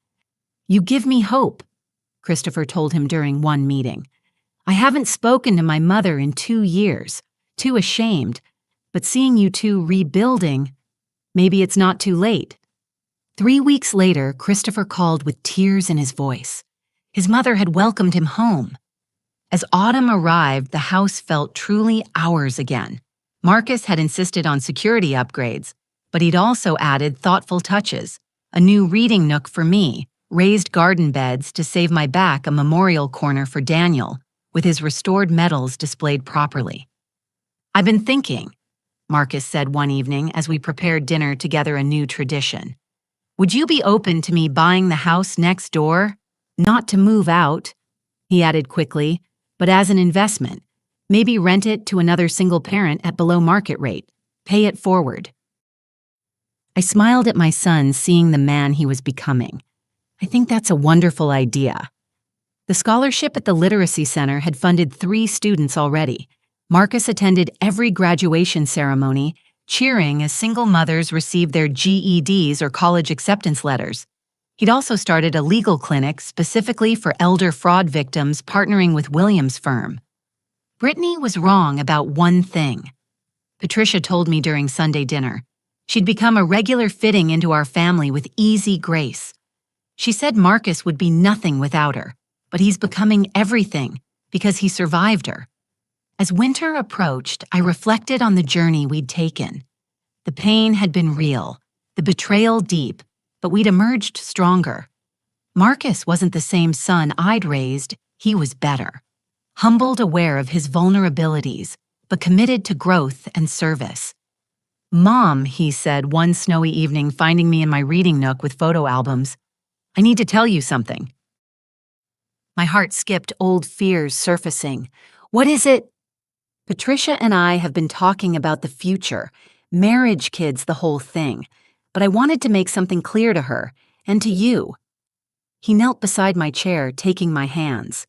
You give me hope, Christopher told him during one meeting. I haven't spoken to my mother in 2 years, too ashamed, but seeing you two rebuilding, maybe it's not too late. 3 weeks later, Christopher called with tears in his voice. His mother had welcomed him home. As autumn arrived, the house felt truly ours again. Marcus had insisted on security upgrades, but he'd also added thoughtful touches: a new reading nook for me, raised garden beds to save my back, a memorial corner for Daniel, with his restored medals displayed properly. "I've been thinking," Marcus said one evening as we prepared dinner together, a new tradition. "Would you be open to me buying the house next door? Not to move out," he added quickly, "but as an investment. Maybe rent it to another single parent at below market rate. Pay it forward." I smiled at my son, seeing the man he was becoming. "I think that's a wonderful idea." The scholarship at the Literacy Center had funded 3 students already. Marcus attended every graduation ceremony, cheering as single mothers received their GEDs or college acceptance letters. He'd also started a legal clinic specifically for elder fraud victims, partnering with Williams' firm. Brittany was wrong about one thing. Patricia told me during Sunday dinner. She'd become a regular fitting into our family with easy grace. She said Marcus would be nothing without her, but he's becoming everything because he survived her. As winter approached, I reflected on the journey we'd taken. The pain had been real, the betrayal deep, but we'd emerged stronger. Marcus wasn't the same son I'd raised, he was better. Humbled, aware of his vulnerabilities, but committed to growth and service. "Mom," he said one snowy evening, finding me in my reading nook with photo albums, "I need to tell you something." My heart skipped, old fears surfacing. "What is it?" "Patricia and I have been talking about the future, marriage, kids, the whole thing, but I wanted to make something clear to her, and to you." He knelt beside my chair, taking my hands.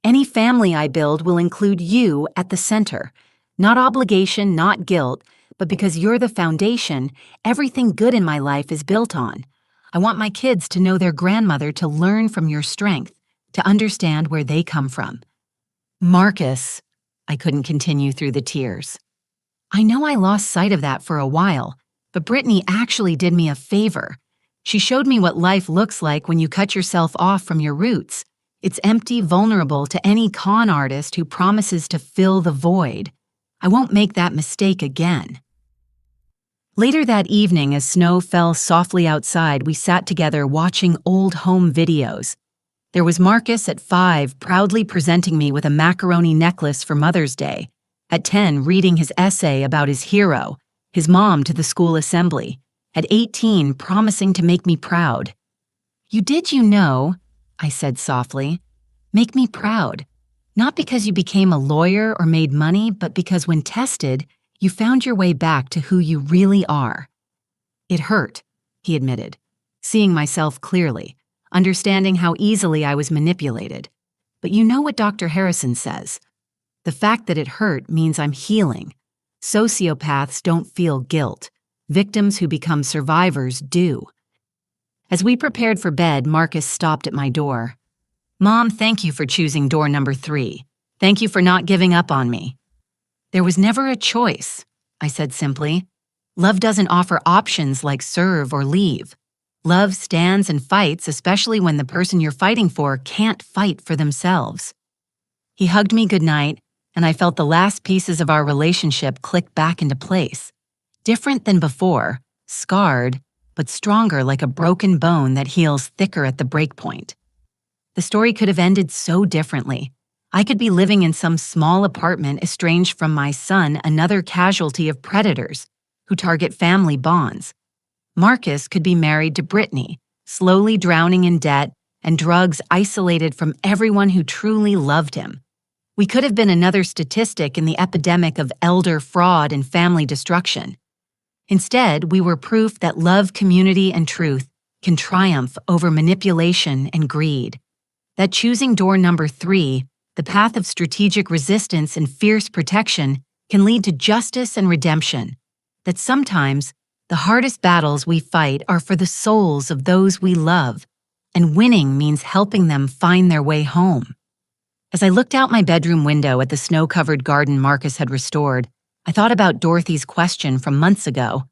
"Any family I build will include you at the center. Not obligation, not guilt, but because you're the foundation, everything good in my life is built on. I want my kids to know their grandmother, to learn from your strength, to understand where they come from." "Marcus," I couldn't continue through the tears. "I know I lost sight of that for a while, but Brittany actually did me a favor. She showed me what life looks like when you cut yourself off from your roots. It's empty, vulnerable to any con artist who promises to fill the void. I won't make that mistake again." Later that evening, as snow fell softly outside, we sat together watching old home videos. There was Marcus at 5, proudly presenting me with a macaroni necklace for Mother's Day. At 10, reading his essay about his hero, his mom, to the school assembly. At 18, promising to make me proud. You know," I said softly, "make me proud. Not because you became a lawyer or made money, but because when tested, you found your way back to who you really are." "It hurt," he admitted, seeing myself clearly, understanding how easily I was manipulated. "But you know what Dr. Harrison says. The fact that it hurt means I'm healing. Sociopaths don't feel guilt. Victims who become survivors do." As we prepared for bed, Marcus stopped at my door. "Mom, thank you for choosing door number 3. Thank you for not giving up on me." "There was never a choice," I said simply. "Love doesn't offer options like serve or leave. Love stands and fights, especially when the person you're fighting for can't fight for themselves." He hugged me goodnight, and I felt the last pieces of our relationship click back into place. Different than before, scarred, but stronger, like a broken bone that heals thicker at the breakpoint. The story could have ended so differently. I could be living in some small apartment estranged from my son, another casualty of predators who target family bonds. Marcus could be married to Brittany, slowly drowning in debt and drugs, isolated from everyone who truly loved him. We could have been another statistic in the epidemic of elder fraud and family destruction. Instead, we were proof that love, community, and truth can triumph over manipulation and greed. That choosing door number 3, the path of strategic resistance and fierce protection, can lead to justice and redemption. That sometimes the hardest battles we fight are for the souls of those we love, and winning means helping them find their way home. As I looked out my bedroom window at the snow-covered garden Marcus had restored, I thought about Dorothy's question from months ago.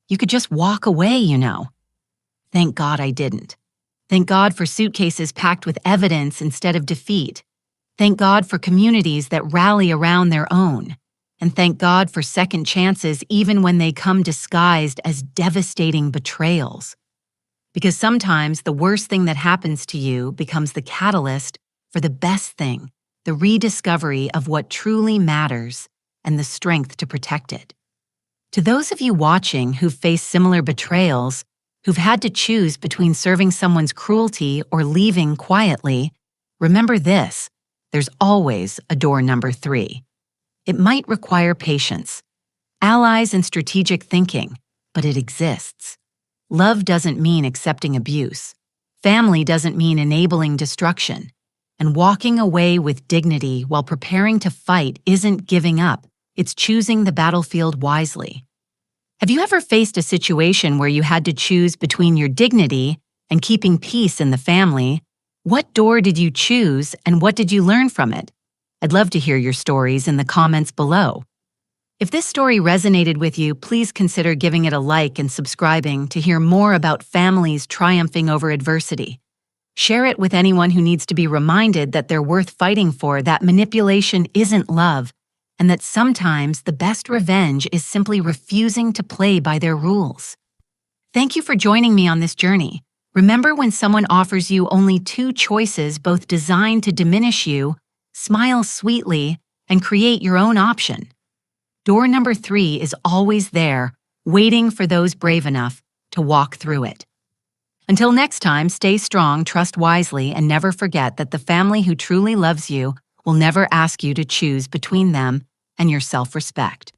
You could just walk away, you know. Thank God I didn't. Thank God for suitcases packed with evidence instead of defeat. Thank God for communities that rally around their own. And thank God for second chances even when they come disguised as devastating betrayals. Because sometimes the worst thing that happens to you becomes the catalyst for the best thing, the rediscovery of what truly matters and the strength to protect it. To those of you watching who've faced similar betrayals, who've had to choose between serving someone's cruelty or leaving quietly, remember this: there's always a door number 3. It might require patience, allies, and strategic thinking, but it exists. Love doesn't mean accepting abuse. Family doesn't mean enabling destruction. And walking away with dignity while preparing to fight isn't giving up, it's choosing the battlefield wisely. Have you ever faced a situation where you had to choose between your dignity and keeping peace in the family? What door did you choose and what did you learn from it? I'd love to hear your stories in the comments below. If this story resonated with you, please consider giving it a like and subscribing to hear more about families triumphing over adversity. Share it with anyone who needs to be reminded that they're worth fighting for, that manipulation isn't love, and that sometimes the best revenge is simply refusing to play by their rules. Thank you for joining me on this journey. Remember, when someone offers you only 2 choices, both designed to diminish you, smile sweetly and create your own option. Door number 3 is always there, waiting for those brave enough to walk through it. Until next time, stay strong, trust wisely, and never forget that the family who truly loves you will never ask you to choose between them and your self-respect.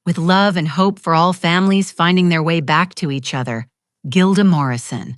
With love and hope for all families finding their way back to each other, Gilda Morrison.